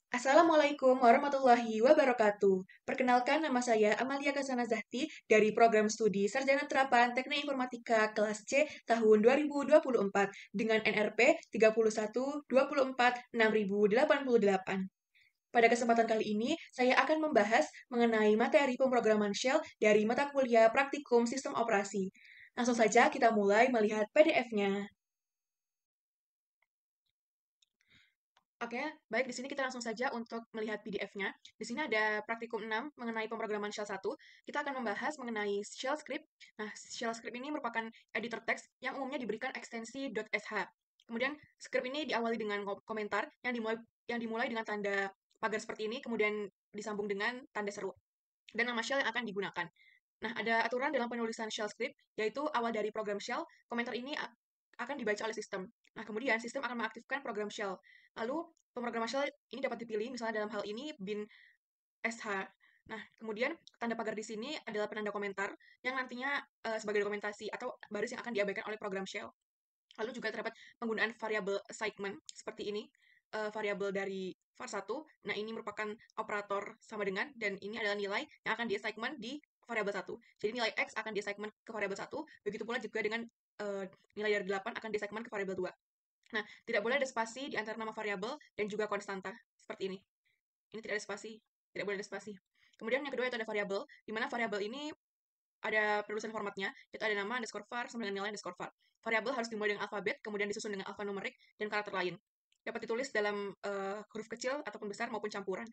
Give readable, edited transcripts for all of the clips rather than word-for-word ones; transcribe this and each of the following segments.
Assalamualaikum warahmatullahi wabarakatuh. Perkenalkan, nama saya Amalia Kasana Zahti dari Program Studi Sarjana Terapan Teknik Informatika kelas C tahun 2024 dengan NRP 31246088. Pada kesempatan kali ini, saya akan membahas mengenai materi pemrograman shell dari mata kuliah Praktikum Sistem Operasi. Langsung saja kita mulai melihat PDF-nya. Oke, baik, di sini kita langsung saja untuk melihat PDF-nya. Di sini ada praktikum 6 mengenai pemrograman shell 1. Kita akan membahas mengenai shell script. Nah, shell script ini merupakan editor teks yang umumnya diberikan ekstensi .sh. Kemudian, script ini diawali dengan komentar yang dimulai dengan tanda pagar seperti ini, kemudian disambung dengan tanda seru dan nama shell yang akan digunakan. Nah, ada aturan dalam penulisan shell script, yaitu awal dari program shell, komentar ini akan dibaca oleh sistem. Nah, kemudian sistem akan mengaktifkan program shell. Lalu, pemrograman shell ini dapat dipilih, misalnya dalam hal ini bin sh. Nah, kemudian tanda pagar di sini adalah penanda komentar yang nantinya sebagai dokumentasi atau baris yang akan diabaikan oleh program shell. Lalu juga terdapat penggunaan variabel assignment seperti ini, variabel dari var1. Nah, ini merupakan operator sama dengan, dan ini adalah nilai yang akan di-assignment di variabel 1. Jadi nilai X akan di-assignment ke variabel 1, begitu pula juga dengan nilai dari 8 akan di-assignment ke variabel 2. Nah, tidak boleh ada spasi di antara nama variabel dan juga konstanta, seperti ini. Ini tidak ada spasi, tidak boleh ada spasi. Kemudian yang kedua itu ada variabel, di mana variabel ini ada penulisan formatnya, yaitu ada nama underscore var sama dengan nilai underscore var. Variabel harus dimulai dengan alfabet, kemudian disusun dengan alfanumerik dan karakter lain. Dapat ditulis dalam huruf kecil ataupun besar maupun campuran.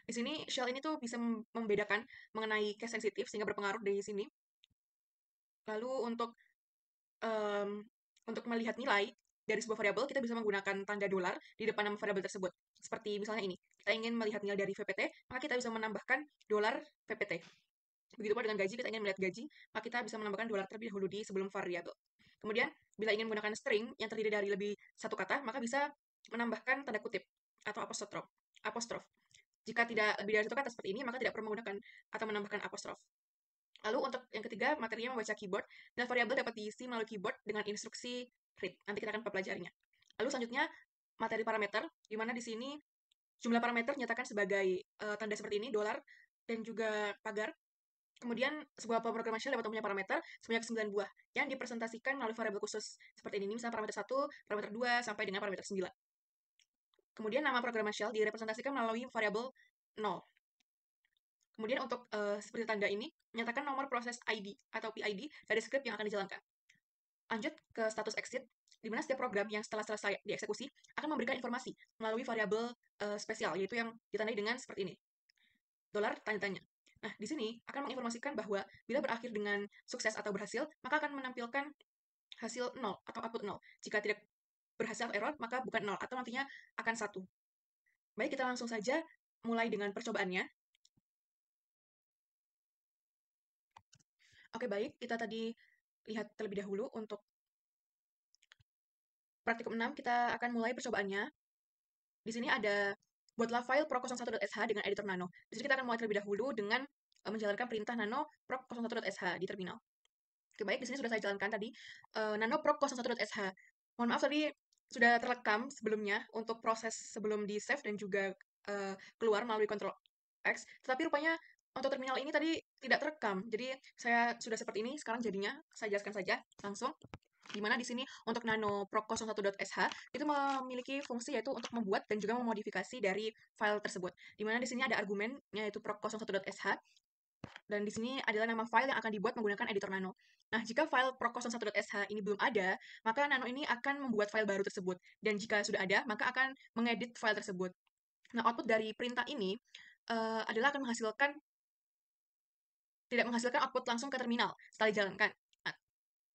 Di sini shell ini tuh bisa membedakan mengenai case sensitif sehingga berpengaruh di sini. Lalu um, untuk melihat nilai dari sebuah variabel, kita bisa menggunakan tanda dolar di depan nama variabel tersebut. Seperti misalnya ini, kita ingin melihat nilai dari VPT, maka kita bisa menambahkan dolar VPT. Begitu pula dengan gaji, kita ingin melihat gaji, maka kita bisa menambahkan dolar terlebih dahulu di sebelum variabel. Kemudian, bila ingin menggunakan string yang terdiri dari lebih satu kata, maka bisa menambahkan tanda kutip atau apostrof. Apostrof. Jika tidak lebih dari satu kata seperti ini, maka tidak perlu menggunakan atau menambahkan apostrof. Lalu untuk yang ketiga, materinya membaca keyboard, dan variabel dapat diisi melalui keyboard dengan instruksi read. Nanti kita akan pelajarinya. Lalu selanjutnya, materi parameter, di mana di sini jumlah parameter dinyatakan sebagai tanda seperti ini, dolar, dan juga pagar. Kemudian, sebuah pemrograman shell dapat mempunyai parameter sebanyak 9 buah yang dipresentasikan melalui variabel khusus seperti ini, misalnya parameter 1, parameter 2, sampai dengan parameter 9. Kemudian, nama programan shell direpresentasikan melalui variabel 0. Kemudian, untuk seperti tanda ini, menyatakan nomor proses ID atau PID dari script yang akan dijalankan. Lanjut ke status exit, di mana setiap program yang setelah selesai dieksekusi akan memberikan informasi melalui variabel spesial, yaitu yang ditandai dengan seperti ini, dolar tanda tanya. Nah, di sini akan menginformasikan bahwa bila berakhir dengan sukses atau berhasil, maka akan menampilkan hasil 0 atau output 0. Jika tidak berhasil error, maka bukan 0 atau nantinya akan 1. Baik, kita langsung saja mulai dengan percobaannya. Oke, baik. Kita tadi lihat terlebih dahulu untuk praktikum 6, kita akan mulai percobaannya. Di sini ada buatlah file proc01.sh dengan editor nano. Di sini kita akan mulai terlebih dahulu dengan menjalankan perintah nano proc01.sh di terminal. Oke, baik, di sini sudah saya jalankan tadi nano proc01.sh. Mohon maaf tadi sudah terrekam sebelumnya untuk proses sebelum di save dan juga keluar melalui Ctrl X. Tetapi rupanya untuk terminal ini tadi tidak terekam. Jadi saya sudah seperti ini sekarang jadinya. Saya jelaskan saja langsung. Di mana di sini untuk nano proc01.sh itu memiliki fungsi yaitu untuk membuat dan juga memodifikasi dari file tersebut. Di mana di sini ada argumen yaitu proc01.sh dan di sini adalah nama file yang akan dibuat menggunakan editor nano. Nah, jika file proc01.sh ini belum ada, maka nano ini akan membuat file baru tersebut. Dan jika sudah ada, maka akan mengedit file tersebut. Nah, output dari perintah ini adalah akan tidak menghasilkan output langsung ke terminal setelah dijalankan. Nah,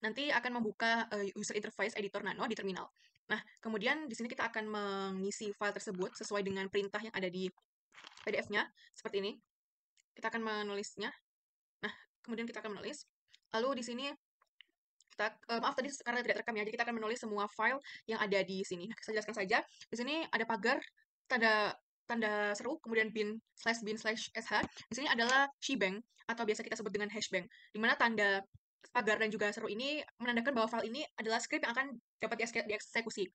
nanti akan membuka user interface editor nano di terminal. Nah, kemudian di sini kita akan mengisi file tersebut sesuai dengan perintah yang ada di PDF-nya, seperti ini. Kita akan menulisnya. Nah, kemudian kita akan menulis. Lalu di sini kita maaf tadi karena tidak terekam ya, jadi kita akan menulis semua file yang ada di sini. Nah, saya jelaskan saja. Di sini ada pagar, tanda tanda seru, kemudian bin/sh. Di sini adalah shebang atau biasa kita sebut dengan hashbang, di mana tanda pagar dan juga seru ini menandakan bahwa file ini adalah script yang akan dapat dieksekusi.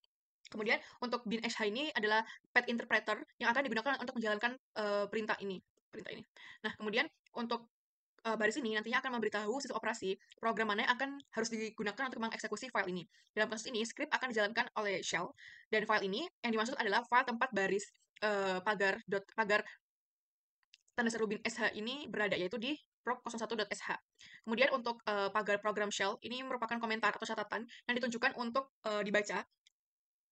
Kemudian untuk bin sh ini adalah path interpreter yang akan digunakan untuk menjalankan perintah ini. Nah, kemudian untuk baris ini nantinya akan memberitahu sistem operasi program mana yang akan harus digunakan untuk mengeksekusi file ini. Dalam kasus ini, script akan dijalankan oleh shell, dan file ini yang dimaksud adalah file tempat baris pagar tanda seru bin sh ini berada, yaitu di proc01.sh. Kemudian untuk pagar program shell ini merupakan komentar atau catatan yang ditunjukkan untuk dibaca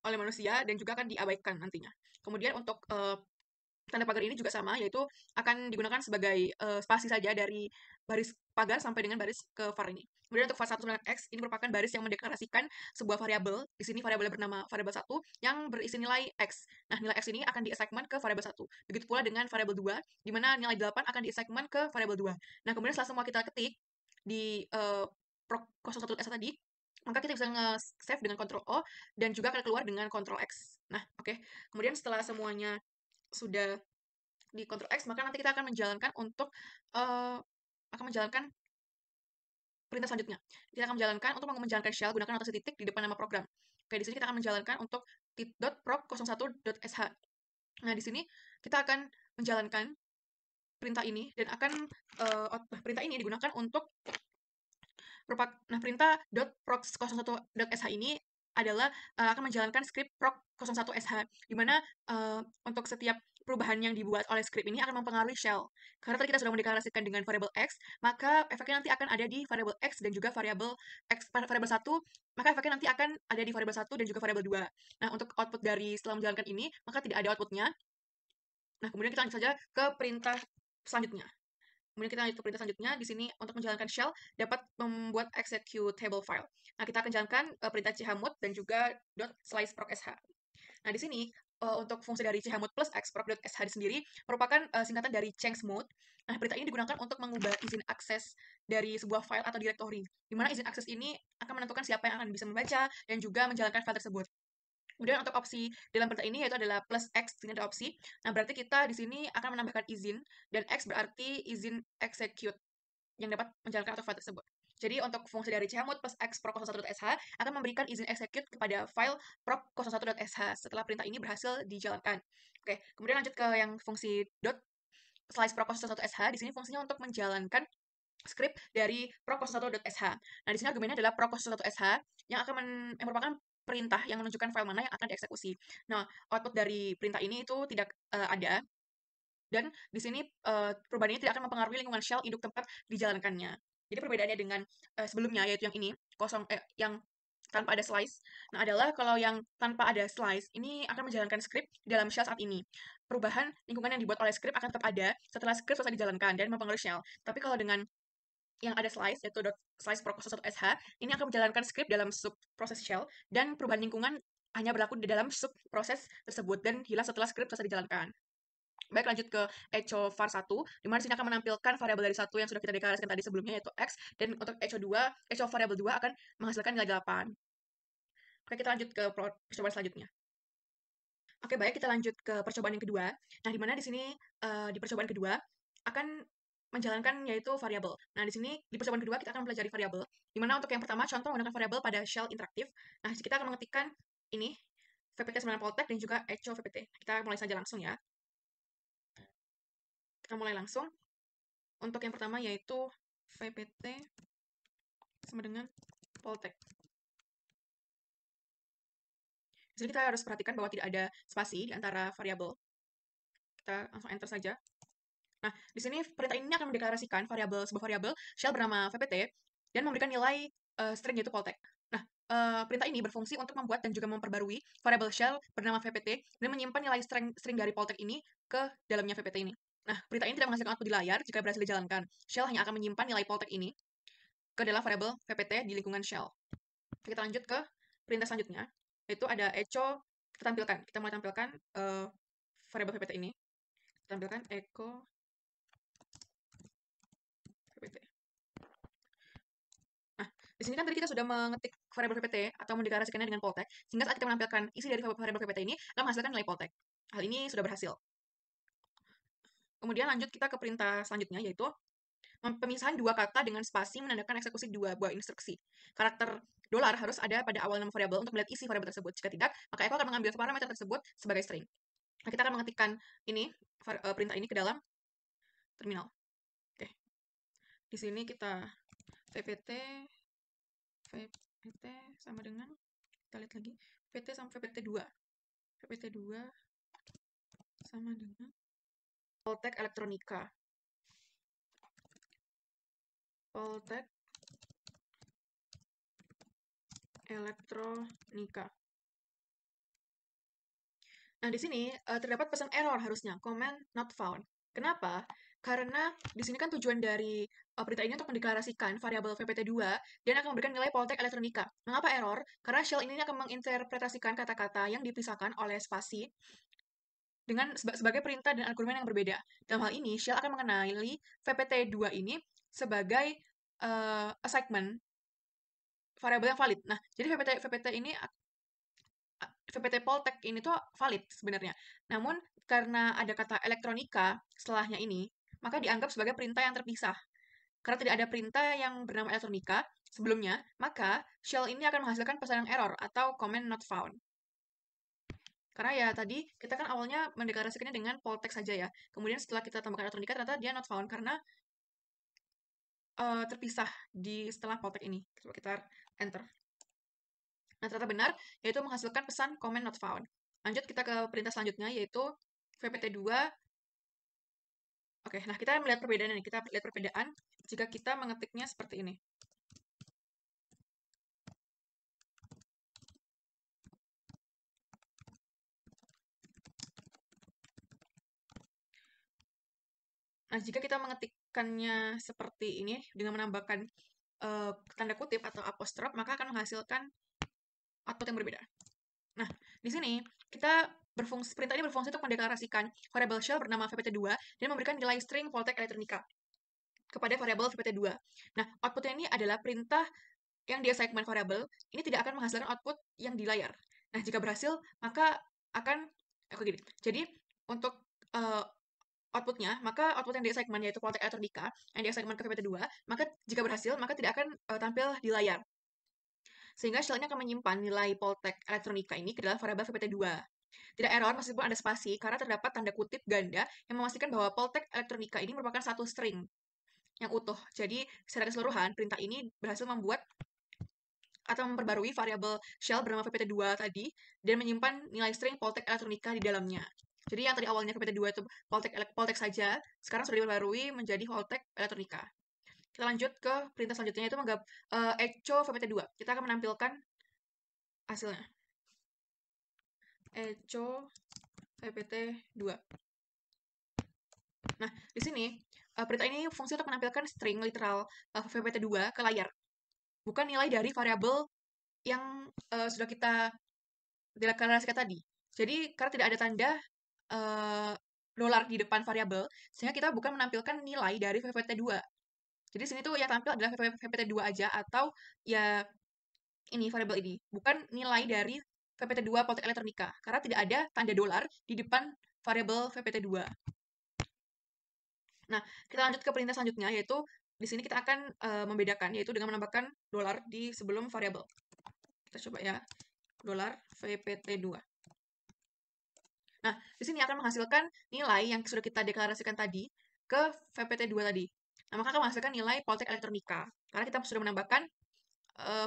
oleh manusia dan juga akan diabaikan nantinya. Kemudian untuk tanda pagar ini juga sama, yaitu akan digunakan sebagai spasi saja dari baris pagar sampai dengan baris ke var ini. Kemudian untuk var1x ini merupakan baris yang mendeklarasikan sebuah variabel. Di sini variabel bernama variabel 1 yang berisi nilai x. Nah, nilai x ini akan diassignment ke variabel 1. Begitu pula dengan variabel 2, di mana nilai 8 akan diassignment ke variabel 2. Nah, kemudian setelah semua kita ketik di proc01s tadi, maka kita bisa nge-save dengan Ctrl O dan juga akan keluar dengan Ctrl X. Nah, oke. Kemudian setelah semuanya sudah di Ctrl X, maka nanti kita akan menjalankan untuk menjalankan perintah selanjutnya. Kita akan menjalankan untuk menjalankan shell gunakan notasi titik di depan nama program. Oke, di sini kita akan menjalankan untuk tit.proc01.sh. Nah, di sini kita akan menjalankan perintah ini dan akan perintah ini digunakan untuk perintah .proc01.sh ini adalah akan menjalankan script proc01sh, di mana untuk setiap perubahan yang dibuat oleh script ini akan mempengaruhi shell. Karena tadi kita sudah mendeklarasikan dengan variabel x, maka efeknya nanti akan ada di variabel x dan juga variabel x variabel 1, maka efeknya nanti akan ada di variabel 1 dan juga variabel 2. Nah, untuk output dari setelah menjalankan ini, maka tidak ada outputnya. Nah, kemudian kita lanjut saja ke perintah selanjutnya. Kemudian kita lanjut ke perintah selanjutnya. Di sini untuk menjalankan shell dapat membuat executable file. Nah, kita akan jalankan perintah chmod dan juga .sliceproc.sh. Nah, di sini untuk fungsi dari chmod plus xproc.sh sendiri merupakan singkatan dari change mode. Nah, perintah ini digunakan untuk mengubah izin akses dari sebuah file atau directory, di mana izin akses ini akan menentukan siapa yang akan bisa membaca dan juga menjalankan file tersebut. Kemudian untuk opsi dalam perintah ini yaitu adalah plus X, ini ada opsi. Nah, berarti kita di sini akan menambahkan izin, dan X berarti izin execute yang dapat menjalankan auto file tersebut. Jadi untuk fungsi dari chmod plus x proc01.sh akan memberikan izin execute kepada file proc01.sh setelah perintah ini berhasil dijalankan. Oke, kemudian lanjut ke yang fungsi slice proc01.sh. Di sini fungsinya untuk menjalankan script dari proc01.sh. Nah, di sini argumennya adalah proc01.sh yang merupakan perintah yang menunjukkan file mana yang akan dieksekusi. Nah, output dari perintah ini itu tidak ada, dan di sini perubahan ini tidak akan mempengaruhi lingkungan shell induk tempat dijalankannya. Jadi perbedaannya dengan sebelumnya, yaitu yang ini yang tanpa ada slice. Nah, adalah kalau yang tanpa ada slice ini akan menjalankan script di dalam shell saat ini. Perubahan lingkungan yang dibuat oleh script akan tetap ada setelah script selesai dijalankan dan mempengaruhi shell. Tapi kalau dengan yang ada slice, yaitu .slice proc01.sh, ini akan menjalankan script dalam sub proses shell, dan perubahan lingkungan hanya berlaku di dalam sub proses tersebut dan hilang setelah script selesai dijalankan. Baik, lanjut ke echo var1, di mana sini akan menampilkan variabel dari 1 yang sudah kita deklarasikan tadi sebelumnya, yaitu x, dan untuk echo variabel 2 akan menghasilkan nilai 8. Oke, kita lanjut ke percobaan selanjutnya. Oke, baik, kita lanjut ke percobaan yang kedua. Nah, di mana di sini di percobaan kedua akan menjalankan yaitu variabel. Nah, di sini di percobaan kedua kita akan mempelajari variabel. Di mana untuk yang pertama contoh menggunakan variabel pada shell interaktif. Nah, kita akan mengetikkan ini vpt 9 poltek dan juga echo vpt. Kita mulai saja langsung ya. Kita mulai langsung. Untuk yang pertama yaitu vpt sama dengan poltek. Di sini kita harus perhatikan bahwa tidak ada spasi di antara variabel. Kita langsung enter saja. Nah, di sini perintah ini akan mendeklarasikan sebuah variabel shell bernama vpt dan memberikan nilai string yaitu poltek. Nah, perintah ini berfungsi untuk membuat dan juga memperbarui variabel shell bernama vpt dan menyimpan nilai string dari poltek ini ke dalamnya vpt ini. Nah, perintah ini tidak menghasilkan output di layar jika berhasil dijalankan. Shell hanya akan menyimpan nilai poltek ini ke dalam variabel vpt di lingkungan shell. Kita lanjut ke perintah selanjutnya, yaitu ada echo. Kita mulai tampilkan variabel vpt ini. Kita tampilkan echo vpt. Nah, di sini kan tadi kita sudah mengetik variabel vpt atau mendeklarasikannya dengan poltek, sehingga saat kita menampilkan isi dari variabel vpt ini akan menghasilkan nilai poltek. Hal ini sudah berhasil. Kemudian lanjut kita ke perintah selanjutnya, yaitu Pemisahan dua kata dengan spasi menandakan eksekusi dua buah instruksi. Karakter dolar harus ada pada awal nama variabel untuk melihat isi variabel tersebut. Jika tidak, maka echo akan mengambil parameter tersebut sebagai string. Nah, kita akan mengetikkan ini, perintah ini ke dalam terminal. Oke. Di sini kita vpt sama dengan, kita lihat lagi, vpt sama vpt2. vpt2 sama dengan Poltek Elektronika. Poltek Elektronika. Nah, di sini terdapat pesan error harusnya, command not found. Kenapa? Karena di sini kan tujuan dari perintah ini untuk mendeklarasikan variabel vpt2 dan akan memberikan nilai Poltek Elektronika. Mengapa error? Karena shell ini akan menginterpretasikan kata-kata yang dipisahkan oleh spasi dengan sebagai perintah dan argumen yang berbeda. Dalam hal ini, shell akan mengenali vpt2 ini sebagai assignment variabel yang valid. Nah, jadi VPT ini VPT Poltek ini tuh valid sebenarnya. Namun karena ada kata elektronika setelahnya ini, maka dianggap sebagai perintah yang terpisah. Karena tidak ada perintah yang bernama elektronika sebelumnya, maka shell ini akan menghasilkan pesan yang error atau command not found. Karena ya tadi kita kan awalnya mendeklarasikannya dengan Poltek saja ya. Kemudian setelah kita tambahkan elektronika ternyata dia not found karena terpisah di setelah Poltek ini. Coba kita enter. Nah, ternyata benar, yaitu menghasilkan pesan command not found. Lanjut kita ke perintah selanjutnya, yaitu vpt2. Oke, nah kita melihat perbedaan ini. Kita lihat perbedaan jika kita mengetiknya seperti ini. Nah, jika kita mengetikkannya seperti ini, dengan menambahkan tanda kutip atau apostrof, maka akan menghasilkan output yang berbeda. Nah, di sini kita perintah ini berfungsi untuk mendeklarasikan variabel shell bernama vpt2 dan memberikan nilai string Poltek Elektronika kepada variabel vpt2. Nah, outputnya ini adalah perintah yang dia segmen variabel, ini tidak akan menghasilkan output yang di layar. Nah, jika berhasil, maka akan gini. Jadi, untuk outputnya, maka output yang dia segmen yaitu Poltek Elektronika, yang dia segmen ke vpt2, maka jika berhasil, maka tidak akan tampil di layar. Sehingga shell ini akan menyimpan nilai Poltek Elektronika ini ke dalam variabel vpt2. Tidak error meskipun ada spasi, karena terdapat tanda kutip ganda yang memastikan bahwa Poltek Elektronika ini merupakan satu string yang utuh. Jadi, secara keseluruhan, perintah ini berhasil membuat atau memperbarui variabel shell bernama vpt2 tadi dan menyimpan nilai string Poltek Elektronika di dalamnya. Jadi yang tadi awalnya vpt2 itu Poltek saja, sekarang sudah diperbarui menjadi Poltek Elektronika. Kita lanjut ke perintah selanjutnya, yaitu echo vpt2. Kita akan menampilkan hasilnya. Echo vpt2. Nah, di sini perintah ini fungsi untuk menampilkan string literal vpt2 ke layar. Bukan nilai dari variabel yang sudah kita deklarasikan tadi. Jadi, karena tidak ada tanda dolar di depan variabel, sehingga kita bukan menampilkan nilai dari vpt2. Jadi, sini tuh yang tampil adalah vpt2 aja, atau ya ini variabel ini. Bukan nilai dari vpt2 Poltek Elektronika, karena tidak ada tanda dolar di depan variabel vpt2. Nah, kita lanjut ke perintah selanjutnya, yaitu di sini kita akan membedakan, yaitu dengan menambahkan dolar di sebelum variabel. Kita coba ya, dolar vpt2. Nah, di sini akan menghasilkan nilai yang sudah kita deklarasikan tadi ke vpt2 tadi. Nah, maka akan menghasilkan nilai Poltek Elektronika. Karena kita sudah menambahkan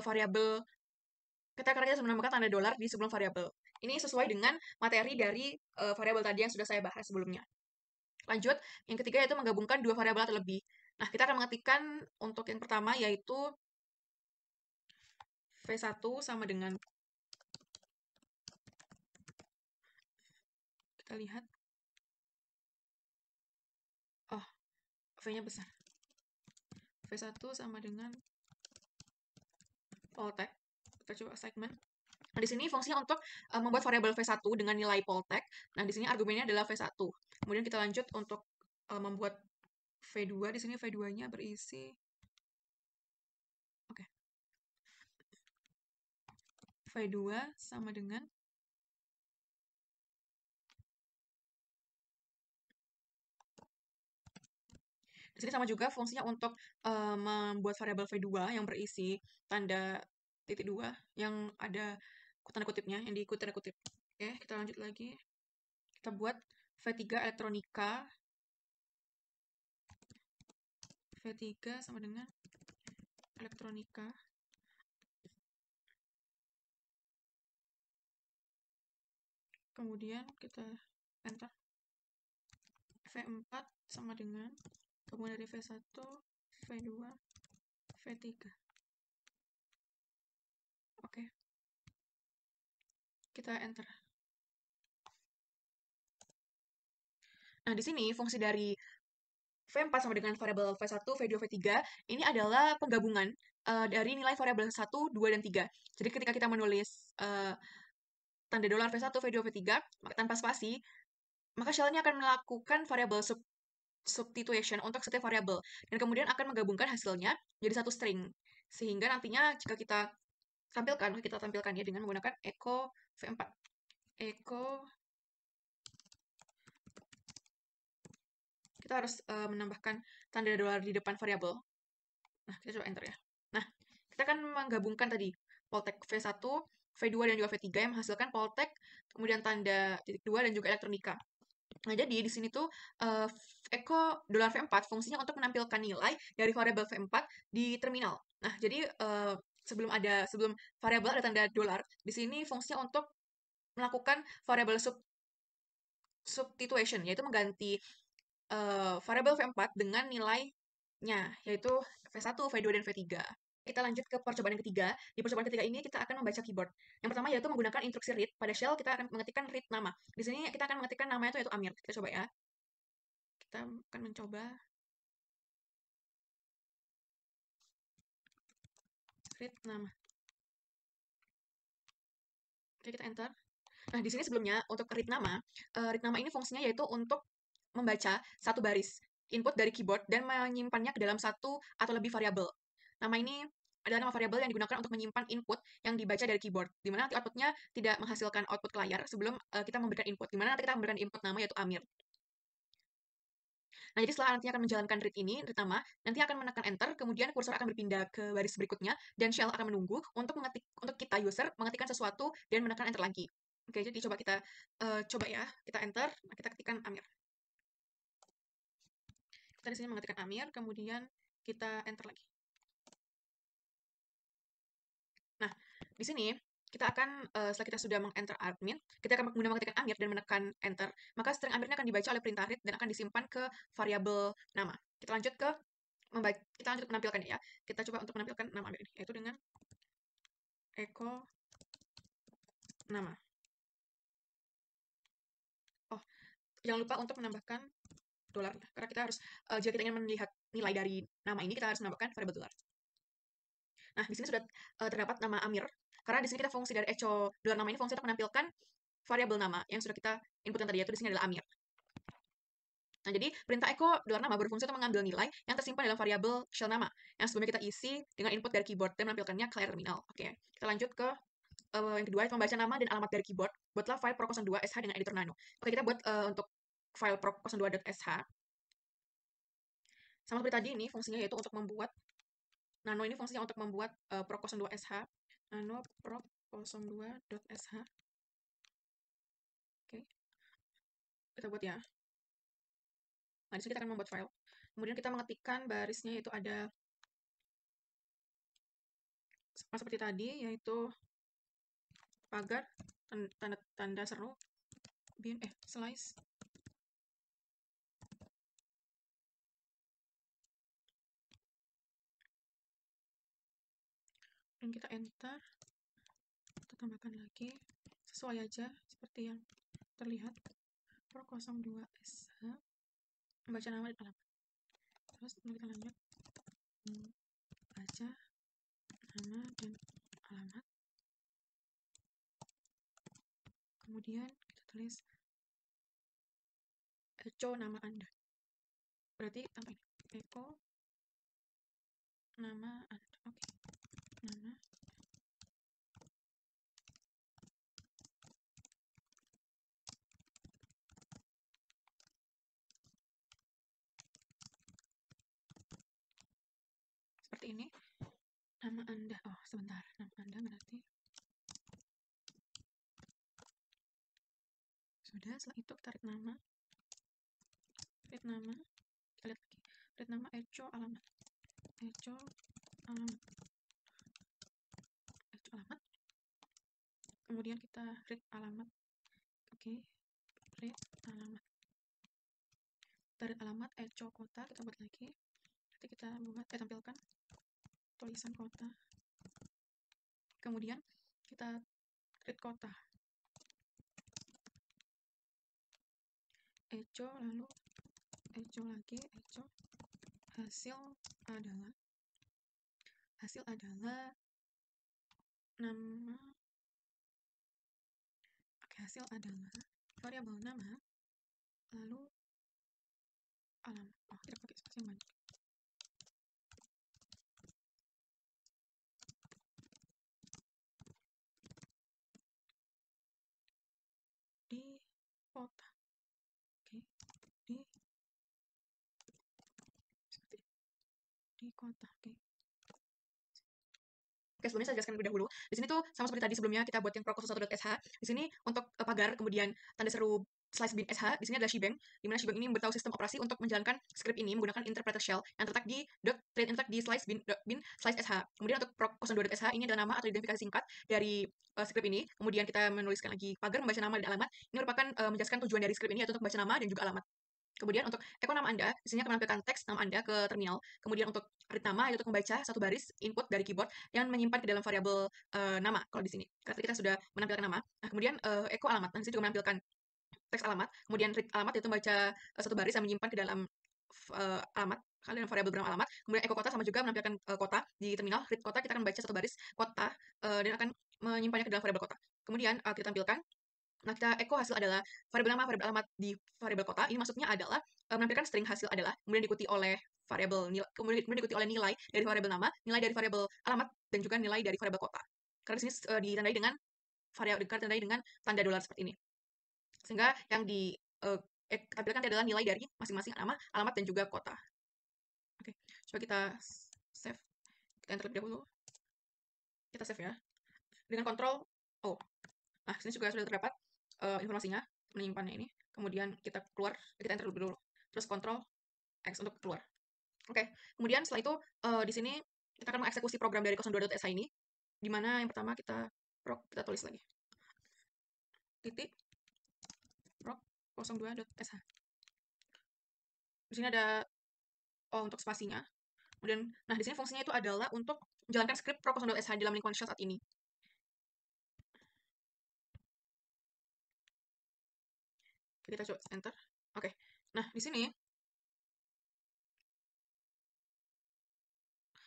variabel, karena kita sudah menambahkan tanda dolar di sebelum variabel. Ini sesuai dengan materi dari variabel tadi yang sudah saya bahas sebelumnya. Lanjut, yang ketiga yaitu menggabungkan dua variabel atau lebih. Nah, kita akan mengetikkan untuk yang pertama yaitu V1 sama dengan, kita lihat, oh, V-nya besar. V1 sama dengan Poltek. Kita coba segmen. Nah, di sini fungsinya untuk membuat variabel V1 dengan nilai Poltek. Nah, di sini argumennya adalah V1. Kemudian kita lanjut untuk membuat V2. Di sini V2-nya berisi, oke, V2 sama dengan Di sini sama juga fungsinya untuk membuat variabel V2 yang berisi tanda titik 2 yang ada tanda kutipnya, yang diikuti tanda kutip. Oke, kita lanjut lagi. Kita buat V3 elektronika. V3 sama dengan elektronika. Kemudian kita enter. V4 sama dengan gabungan dari V1, V2, V3. Oke. Kita enter. Nah, di sini fungsi dari V4 sama dengan variabel V1, V2, V3 ini adalah penggabungan dari nilai variabel 1, 2, dan 3. Jadi ketika kita menulis tanda dolar V1, V2, V3 tanpa spasi, maka shell ini akan melakukan variabel substitution untuk setiap variabel dan kemudian akan menggabungkan hasilnya jadi satu string. Sehingga nantinya jika kita tampilkan ya dengan menggunakan echo V4. Echo, kita harus menambahkan tanda dolar di depan variabel. Nah, kita coba enter ya. Nah, kita akan menggabungkan tadi Poltek V1, V2, dan juga V3 yang menghasilkan Poltek, kemudian tanda titik 2, dan juga elektronika. Nah, jadi di sini tuh echo dolar V4 fungsinya untuk menampilkan nilai dari variabel V4 di terminal. Nah, jadi sebelum variabel ada tanda dolar, di sini fungsinya untuk melakukan variabel substitution, yaitu mengganti variabel V4 dengan nilainya, yaitu V1, V2, dan V3. Kita lanjut ke percobaan yang ketiga. Di percobaan ketiga ini kita akan membaca keyboard. Yang pertama yaitu menggunakan instruksi read. Pada shell kita akan mengetikkan read nama. Di sini kita akan mengetikkan namanya itu yaitu Amir. Kita coba ya. Kita akan mencoba read nama. Oke, kita enter. Nah, di sini sebelumnya untuk read nama ini fungsinya yaitu untuk membaca satu baris input dari keyboard dan menyimpannya ke dalam satu atau lebih variabel. Nama ini adalah nama variabel yang digunakan untuk menyimpan input yang dibaca dari keyboard, di mana nanti outputnya tidak menghasilkan output ke layar sebelum kita memberikan input, di mana nanti kita memberikan input nama yaitu Amir. Nah, jadi setelah nanti akan menjalankan read nama, nanti akan menekan enter, kemudian kursor akan berpindah ke baris berikutnya, dan shell akan menunggu untuk kita user mengetikkan sesuatu dan menekan enter lagi. Oke, jadi coba kita coba ya, kita enter, nah, kita ketikkan Amir. Kita di sini mengetikkan Amir, kemudian kita enter lagi. Nah, di sini kita akan setelah kita sudah meng-enter Amir, kita akan kemudian mengetikkan Amir dan menekan enter, maka string Amirnya akan dibaca oleh perintah read dan akan disimpan ke variabel nama. Kita lanjut menampilkannya ya. Kita coba untuk menampilkan nama Amir ini, yaitu dengan echo nama. Oh, jangan lupa untuk menambahkan dolar, karena kita harus jika kita ingin melihat nilai dari nama ini, kita harus menambahkan variabel dolar. Nah, di sini sudah terdapat nama Amir. Karena di sini kita fungsi dari echo dolar nama ini fungsi untuk menampilkan variabel nama yang sudah kita inputkan tadi, yaitu di sini adalah Amir. Nah, jadi perintah echo dolar nama berfungsi untuk mengambil nilai yang tersimpan dalam variabel shell nama yang sebelumnya kita isi dengan input dari keyboard dan menampilkannya ke layar terminal. Oke, kita lanjut ke yang kedua, membaca nama dan alamat dari keyboard. Buatlah file pro02.sh dengan editor nano. Oke, kita buat untuk file pro02.sh. Sama seperti tadi, ini fungsinya yaitu untuk membuat nano ini fungsinya untuk membuat pro02.sh. Nano pro02.sh. Oke, kita buat ya. Nah, di sini kita akan membuat file. Kemudian kita mengetikkan barisnya yaitu ada seperti tadi, yaitu pagar, tanda seru, slice. Dan kita enter. Kita tambahkan lagi. Sesuai aja, seperti yang terlihat. Pro02SH. Membaca nama dan alamat. Terus kita lanjut. Baca nama dan alamat. Kemudian kita tulis echo nama Anda. Berarti tambah ini. Echo nama Anda. Oke. Nama seperti ini. Nama Anda, oh sebentar, nama Anda berarti sudah. Setelah itu kita read nama, kita lihat lagi, read nama echo alamat, echo alamat, kemudian kita read alamat. Oke, read alamat, kita read alamat echo kota, kita buat lagi, nanti kita buat tampilkan tulisan kota, kemudian kita read kota echo, lalu echo lagi, echo hasil adalah nama, oke, hasil adalah variabel nama, lalu alamat. Oh, tidak pakai spasi yang banyak. Di kota, oke, seperti di kota, oke. Oke, sebelumnya saya jelaskan lebih dahulu. Di sini tuh sama seperti tadi sebelumnya kita buat yang proc01.sh. Di sini untuk pagar kemudian tanda seru slice bin sh, di sini adalah shebang, di mana shebang ini memberitahu sistem operasi untuk menjalankan script ini menggunakan interpreter shell yang terletak di .thread interletak di slice bin slice sh. Kemudian untuk proc02.sh ini adalah nama atau identifikasi singkat dari script ini. Kemudian kita menuliskan lagi pagar membaca nama dan alamat. Ini merupakan menjelaskan tujuan dari script ini yaitu untuk membaca nama dan juga alamat. Kemudian untuk echo nama Anda, di sini akan menampilkan teks nama Anda ke terminal. Kemudian untuk read nama, yaitu untuk membaca satu baris input dari keyboard yang menyimpan ke dalam variabel nama, kalau di sini. Karena kita sudah menampilkan nama. Nah, kemudian echo alamat. Nah, di sini juga menampilkan teks alamat. Kemudian read alamat, yaitu membaca satu baris yang menyimpan ke dalam alamat, kalian variabel bernama alamat. Kemudian echo kota sama juga menampilkan kota di terminal. Read kota, kita akan membaca satu baris kota dan akan menyimpannya ke dalam variabel kota. Kemudian kita tampilkan. Nah, kita echo hasil adalah variabel nama, variabel alamat di variabel kota. Ini maksudnya adalah menampilkan string hasil adalah, kemudian diikuti oleh variabel nilai, kemudian diikuti oleh nilai dari variabel nama, nilai dari variabel alamat, dan juga nilai dari variabel kota. Karena di sini ditandai dengan tanda dolar seperti ini. Sehingga yang tampilkan adalah nilai dari masing-masing nama, alamat, dan juga kota. Oke, coba kita save. Kita enter lebih dahulu. Kita save ya. Dengan kontrol O. Nah, sini juga sudah terdapat informasinya, menyimpannya ini. Kemudian kita keluar, kita enter dulu. Terus Ctrl X untuk keluar. Oke, kemudian setelah itu di sini kita akan mengeksekusi program dari 02.sh ini, di mana yang pertama kita tulis lagi. Titik proc 02.sh. Di sini ada untuk spasinya. Kemudian, nah di sini fungsinya itu adalah untuk menjalankan script proc 02.sh dalam lingkungan shell saat ini. Kita coba enter. Oke. Nah, di sini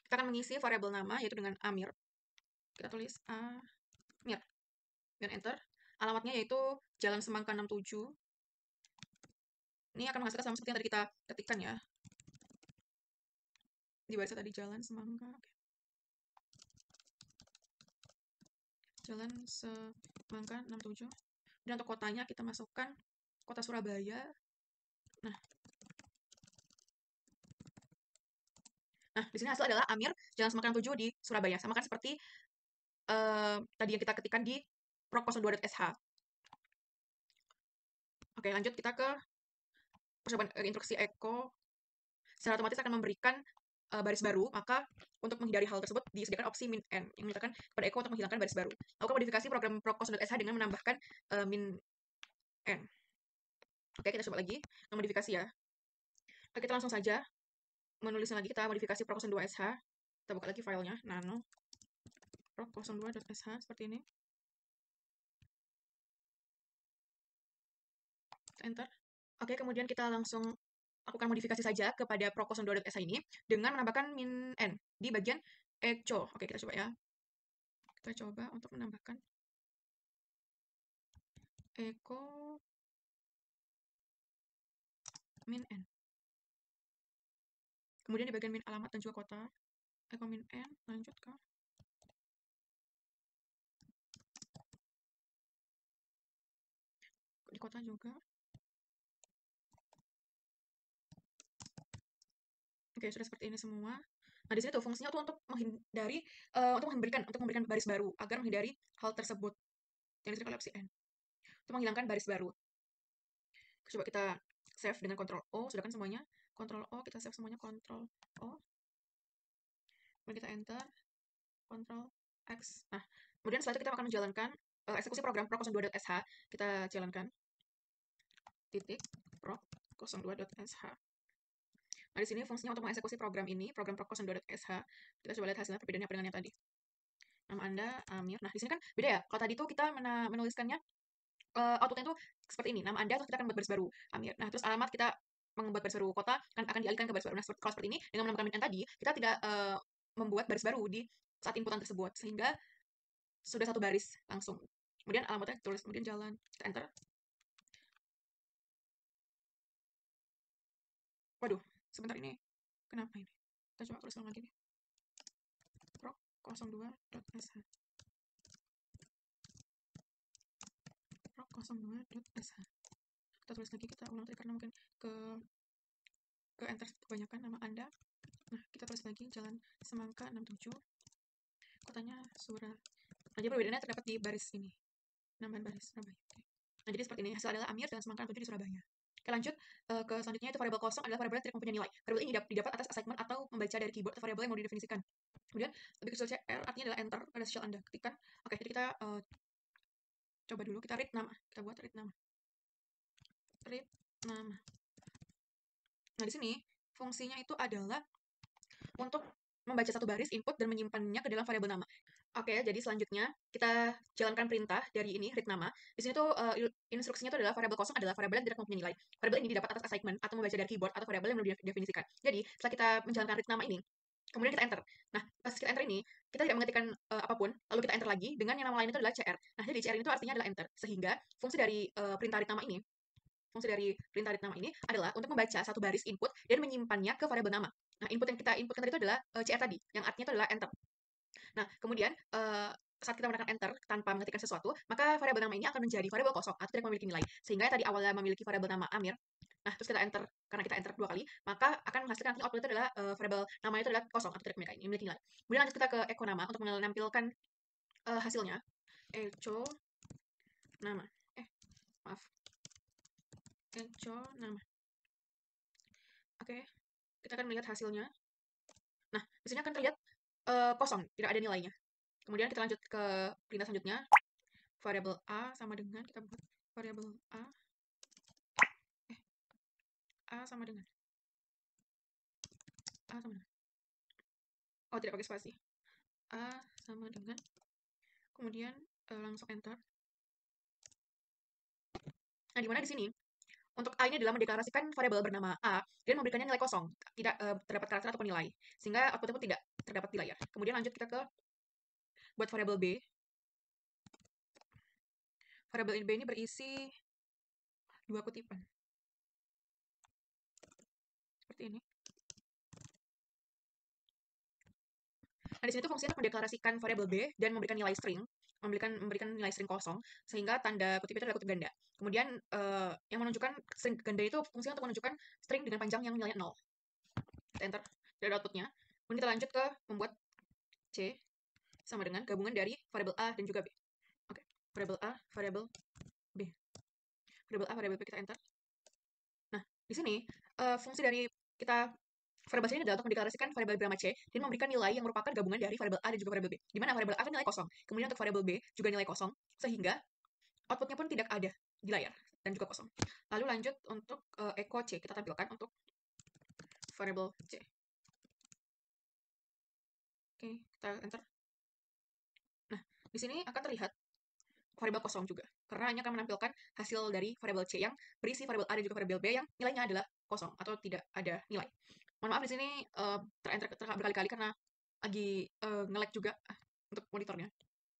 kita akan mengisi variabel nama yaitu dengan Amir. Kita tulis Amir. Dan enter. Alamatnya yaitu Jalan Semangka 67. Ini akan menghasilkan sama seperti yang tadi kita ketikkan ya. Di baris tadi Jalan Semangka. Oke. Jalan Semangka 67. Dan untuk kotanya kita masukkan kota Surabaya. Nah, di sini hasil adalah Amir, Jalan Semangka 67 di Surabaya. Sama kan seperti tadi yang kita ketikkan di proc02.sh. Oke, lanjut kita ke percobaan instruksi echo. Secara otomatis akan memberikan baris baru, maka untuk menghindari hal tersebut disediakan opsi min n yang menyatakan kepada echo untuk menghilangkan baris baru. Lakukan modifikasi program proc02.sh dengan menambahkan min n. Oke, kita coba lagi modifikasi ya. Oke, kita langsung saja menulisnya lagi. Kita modifikasi proc02.sh. Kita buka lagi filenya, nano proc02.sh seperti ini. Enter. Oke, kemudian kita langsung lakukan modifikasi saja kepada proc02.sh ini dengan menambahkan min n di bagian echo. Oke, kita coba ya. Kita coba untuk menambahkan echo min n. Kemudian di bagian min alamat dan juga kota, echo min n, lanjut ke di kota juga. Oke, sudah seperti ini semua. Nah, di sini tuh fungsinya tuh untuk menghindari untuk memberikan baris baru agar menghindari hal tersebut. Yang di sini kalau opsi N. Untuk menghilangkan baris baru. Coba kita save dengan Ctrl O, sudah kan semuanya. Ctrl O, kita save semuanya Ctrl O. Kemudian kita enter, Ctrl X. Nah, kemudian setelah itu kita akan menjalankan eksekusi program proc02.sh. Kita jalankan titik proc02.sh. Nah, di sini fungsinya untuk mengeksekusi program ini, program proc02.sh. Kita coba lihat hasilnya perbedaannya apa dengan yang tadi. Nama Anda Amir. Nah, di sini kan beda ya. Kalau tadi tuh kita menuliskannya outputnya itu seperti ini. Nama Anda, terus kita akan membuat baris baru, Amir. Nah, terus alamat kita membuat baris baru kota kan akan dialihkan ke baris baru. Nah, kalau seperti ini, dengan menambahkan yang tadi, kita tidak membuat baris baru di saat inputan tersebut, sehingga sudah satu baris langsung. Kemudian alamatnya tulis, kemudian jalan, kita enter. Waduh, sebentar ini, kenapa ini? Kita coba tulis ulang lagi nih. proc02.sh. proc02.sh. Kita tulis lagi, kita ulang tadi karena mungkin ke enter kebanyakan nama Anda. Nah, kita tulis lagi Jalan Semangka 67. Kotanya Surabaya. Nah, jadi perbedaannya terdapat di baris ini. Nambahan baris Surabaya. Oke. Nah, jadi seperti ini. Hasil adalah Amir Jalan Semangka 67 di Surabaya. Oke, lanjut ke selanjutnya, itu variabel kosong adalah variabel yang tidak mempunyai nilai. Variabel ini didapat atas assignment atau membaca dari keyboard atau variabel yang mau didefinisikan. Kemudian lebih kecil CR artinya adalah enter pada shell Anda ketikkan. Oke, jadi kita coba dulu kita read nama. Kita buat read nama. Read nama. Nah, di sini fungsinya itu adalah untuk membaca satu baris input dan menyimpannya ke dalam variabel nama. Oke, jadi selanjutnya kita jalankan perintah dari ini read nama. Di sini tuh instruksinya tuh adalah variabel kosong adalah variabel yang tidak mempunyai nilai. Variabel ini didapat atas assignment atau membaca dari keyboard atau variabel yang belum didefinisikan. Jadi setelah kita menjalankan read nama ini, kemudian kita enter. Nah, pas kita enter ini, kita tidak mengetikkan apapun, lalu kita enter lagi dengan yang nama lain itu adalah CR. Nah, jadi CR itu artinya adalah enter. Sehingga fungsi dari perintah read nama ini adalah untuk membaca satu baris input dan menyimpannya ke variabel nama. Nah, input yang kita inputkan tadi itu adalah CR tadi, yang artinya itu adalah enter. Nah, kemudian saat kita menekan enter tanpa mengetikkan sesuatu, maka variabel nama ini akan menjadi variabel kosong atau tidak memiliki nilai. Sehingga tadi awalnya memiliki variabel nama Amir, nah terus kita enter, karena kita enter 2 kali, maka akan menghasilkan nanti output itu adalah variabel namanya itu adalah kosong atau tidak memiliki nilai. Kemudian lanjut kita ke echo nama untuk menampilkan hasilnya. Echo nama. Maaf. Echo nama. Oke, kita akan melihat hasilnya. Nah, di sini akan terlihat kosong, tidak ada nilainya. Kemudian kita lanjut ke perintah selanjutnya. Variabel A sama dengan, kita buat variabel A sama dengan oh, tidak pakai spasi. A sama dengan, kemudian langsung enter. Nah, di mana di sini untuk A ini adalah mendeklarasikan variabel bernama A dan memberikannya nilai kosong, tidak terdapat karakter ataupun nilai, sehingga outputnya pun tidak terdapat di layar. Kemudian lanjut kita ke buat variabel B. Variabel B ini berisi 2 kutipan. Seperti ini. Nah, di sini tuh fungsinya untuk mendeklarasikan variabel B dan memberikan nilai string, memberikan nilai string kosong, sehingga tanda kutip itu adalah kutip ganda. Kemudian yang menunjukkan string ganda itu fungsinya untuk menunjukkan string dengan panjang yang nilainya 0. Kita enter dari outputnya. Kemudian kita lanjut ke membuat C sama dengan gabungan dari variabel A dan juga B. Oke, variabel A, variabel B. Variabel A, variabel B, kita enter. Nah, di sini fungsi dari kita variabel C ini adalah untuk mendeklarasikan variabel bernama C dan memberikan nilai yang merupakan gabungan dari variabel A dan juga variabel B. Di mana variabel A kan nilai kosong. Kemudian untuk variabel B juga nilai kosong, sehingga outputnya pun tidak ada di layar dan juga kosong. Lalu lanjut untuk echo C, kita tampilkan untuk variabel C. Oke, kita enter. Nah, di sini akan terlihat variabel kosong juga, karena hanya akan menampilkan hasil dari variabel C yang berisi variabel A dan juga variabel B yang nilainya adalah kosong atau tidak ada nilai. Mohon maaf di sini ter-enter berkali-kali karena lagi nge-lag juga untuk monitornya.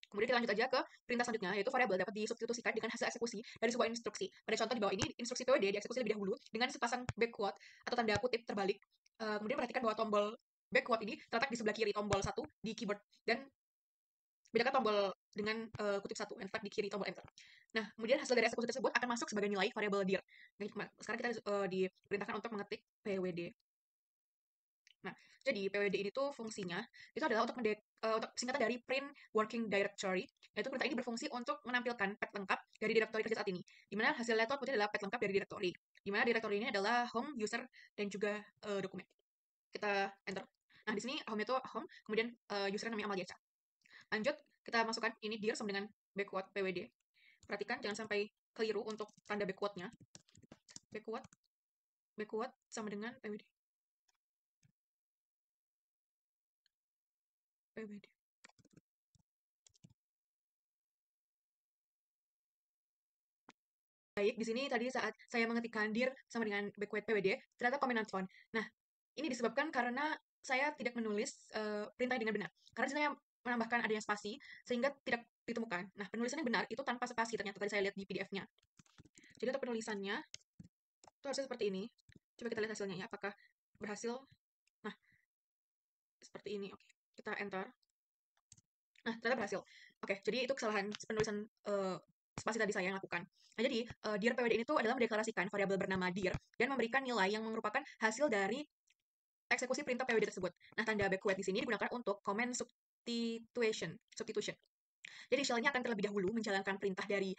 Kemudian kita lanjut aja ke perintah selanjutnya, yaitu variabel dapat disubstitusikan dengan hasil eksekusi dari sebuah instruksi. Pada contoh di bawah ini, instruksi PWD dieksekusi lebih dahulu dengan sepasang backward atau tanda kutip terbalik. Kemudian perhatikan bahwa tombol backward ini terletak di sebelah kiri tombol 1 di keyboard, dan bedakan tombol dengan kutip 1 yang terletak di kiri tombol enter. Nah, kemudian hasil dari eksekusi tersebut akan masuk sebagai nilai variabel dir. Nah, sekarang kita diperintahkan untuk mengetik PWD. Nah, jadi PWD ini tuh fungsinya itu adalah untuk singkatan dari Print Working Directory, yaitu perintah ini berfungsi untuk menampilkan pet lengkap dari direktori kerja saat ini, di mana hasil itu outputnya adalah pet lengkap dari direktori, di mana direktori ini adalah home, user, dan juga dokumen. Kita enter. Nah, di sini home itu home, kemudian user namanya Amalia Cha. Lanjut, kita masukkan ini dir sama dengan backward PWD. Perhatikan jangan sampai keliru untuk tanda backward-nya. Backward sama dengan PWD. Baik, di sini tadi saat saya mengetikkan dir sama dengan backward PWD, ternyata comment not found. Nah, ini disebabkan karena saya tidak menulis perintah dengan benar. Karena di sini saya menambahkan adanya spasi, sehingga tidak ditemukan. Nah, penulisannya benar itu tanpa spasi, ternyata tadi saya lihat di PDF-nya. Jadi untuk penulisannya, itu harusnya seperti ini. Coba kita lihat hasilnya ya, apakah berhasil. Nah, seperti ini. Oke, kita enter. Nah, ternyata berhasil. Oke, jadi itu kesalahan penulisan spasi tadi saya yang lakukan. Nah, jadi dir PWD ini tuh adalah mendeklarasikan variabel bernama dir dan memberikan nilai yang merupakan hasil dari eksekusi perintah PWD tersebut. Nah, tanda backward di sini digunakan untuk comment substitution. Jadi shell-nya akan terlebih dahulu menjalankan perintah dari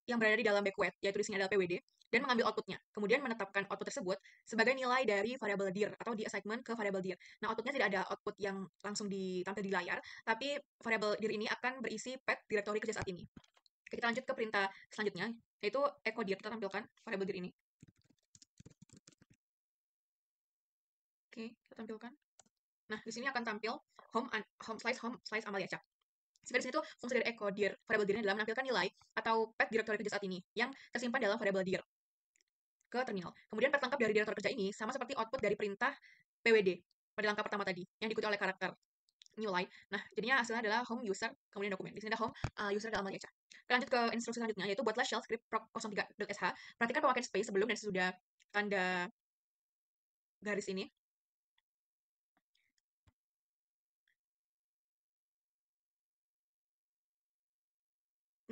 yang berada di dalam backward, yaitu di sini adalah PWD, dan mengambil outputnya. Kemudian menetapkan output tersebut sebagai nilai dari variabel dir atau di assignment ke variabel dir. Nah, outputnya tidak ada output yang langsung ditampil di layar, tapi variabel dir ini akan berisi pet direktori kerja saat ini. Oke, kita lanjut ke perintah selanjutnya, yaitu echo dir. Kita tampilkan variabel dir ini. Oke, kita tampilkan. Nah, di sini akan tampil home slice Amalia Cha. Sehingga di sini tuh fungsi dari echo dir, variabel dir adalah menampilkan nilai atau pet direktori kerja saat ini yang tersimpan dalam variabel dir ke terminal. Kemudian pet lengkap dari direktur kerja ini sama seperti output dari perintah PWD pada langkah pertama tadi yang diikuti oleh karakter new line. Nah, jadinya hasilnya adalah home user kemudian dokumen. Di sini ada home user dalam Amalia Cha. Kita lanjut ke instruksi selanjutnya yaitu buatlah shell script proc03.sh. Perhatikan pemakaian space sebelum dan sesudah tanda garis ini.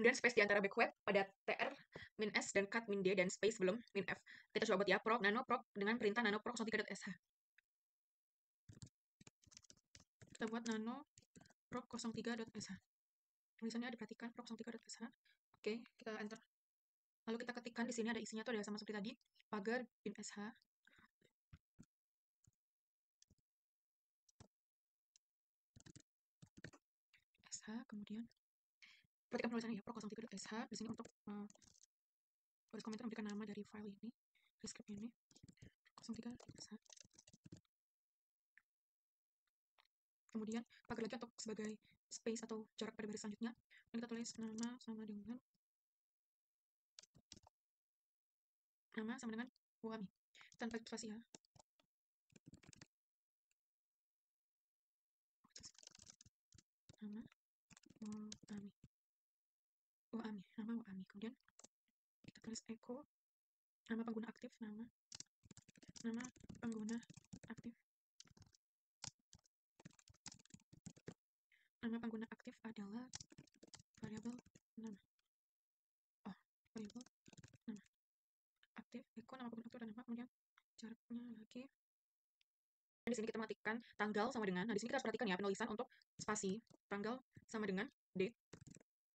Kemudian space di antara backward pada tr min s dan cut min d dan space sebelum min f. Kita coba buat ya proc nano proc dengan perintah nano proc03.sh. Kita buat nano proc03.sh. Tulisannya diperhatikan proc03.sh. Oke, kita enter. Lalu kita ketikkan di sini ada isinya tuh ada sama seperti tadi, pagar bin sh. sh kemudian perhatikan penulisannya ya proc03.sh di sini untuk garis komentar memberikan nama dari file ini, dari script ini, proc03.sh. Kemudian pagar lagi untuk sebagai space atau jarak pada baris selanjutnya. Dan kita tulis nama sama dengan Wami. Tanpa spasi ya. Nama Wami. Kemudian kita tulis echo nama pengguna aktif, nama pengguna aktif. Nama pengguna aktif adalah variabel nama. Variabel nama. Aktif, echo nama pengguna aktif dan nama, kemudian jaraknya lagi. Dan di sini kita mengetikkan tanggal sama dengan, nah di sini kita harus perhatikan ya penulisan untuk spasi, tanggal sama dengan D,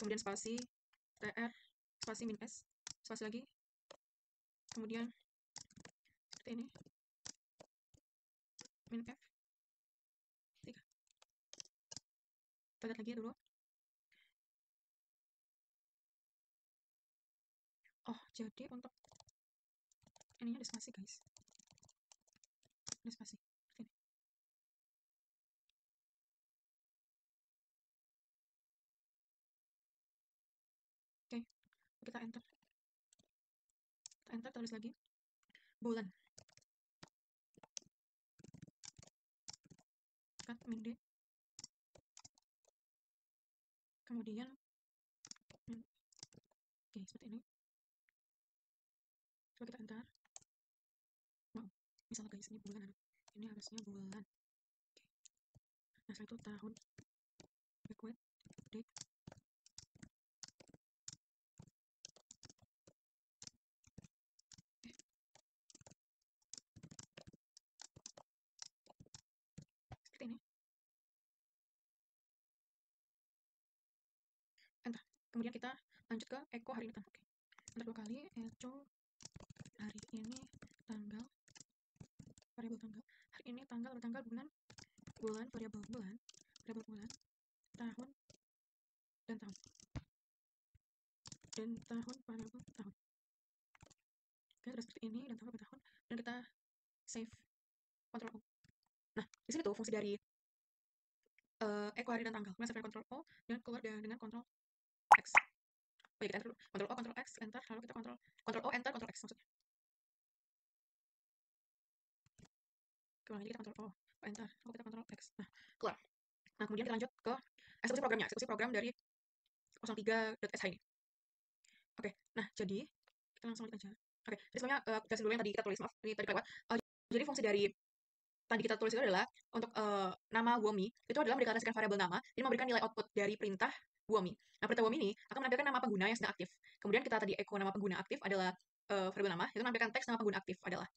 kemudian spasi TR, spasi min S, spasi lagi, kemudian seperti ini, min F, 3. Kita lihat lagi dulu. Oh, jadi untuk ininya ada spasi guys. Ada spasi. Seperti ini. Oke, kita enter. Kita enter, tulis lagi. Bulan. Cut min D. Kemudian oke, seperti ini. Coba kita enter. Wow, misalnya guys, ini bulan. Ini harusnya bulan. Oke. Nah, setelah itu tahun. Backward, date. kemudian kita lanjut ke echo hari ini tanggal. Oke. Enter 2 kali, echo hari ini tanggal, variabel tanggal. Hari ini tanggal, bulan, variabel bulan, tahun, dan tahun. Variabel tahun. Oke, terus seperti ini, dan tahun, dan kita save, Ctrl O. Nah, di sini tuh fungsi dari echo hari dan tanggal. Kemudian save dengan Ctrl O, dan keluar dengan Ctrl X. Oh ya, kita enter dulu. Ctrl O, Ctrl X, enter, lalu kita Ctrl O, enter, Ctrl X maksudnya. Keulang lagi, kita Ctrl O, enter, lalu kita Ctrl X. Nah, keluar. Nah, kemudian kita lanjut ke eksekusi programnya, eksekusi program dari 03.sh ini. Oke, nah jadi kita langsung lanjut aja. Oke, jadi sebenarnya jelasin dulu yang tadi kita tulis, maaf, ini tadi kelewat. Jadi fungsi dari tadi kita tulis itu adalah untuk nama Womi itu adalah mendeklarasikan variabel nama, jadi memberikan nilai output dari perintah Womi. Nah, perintah Womi ini akan menampilkan nama pengguna yang sedang aktif. Kemudian kita tadi echo nama pengguna aktif adalah variabel nama, itu menampilkan teks nama pengguna aktif adalah.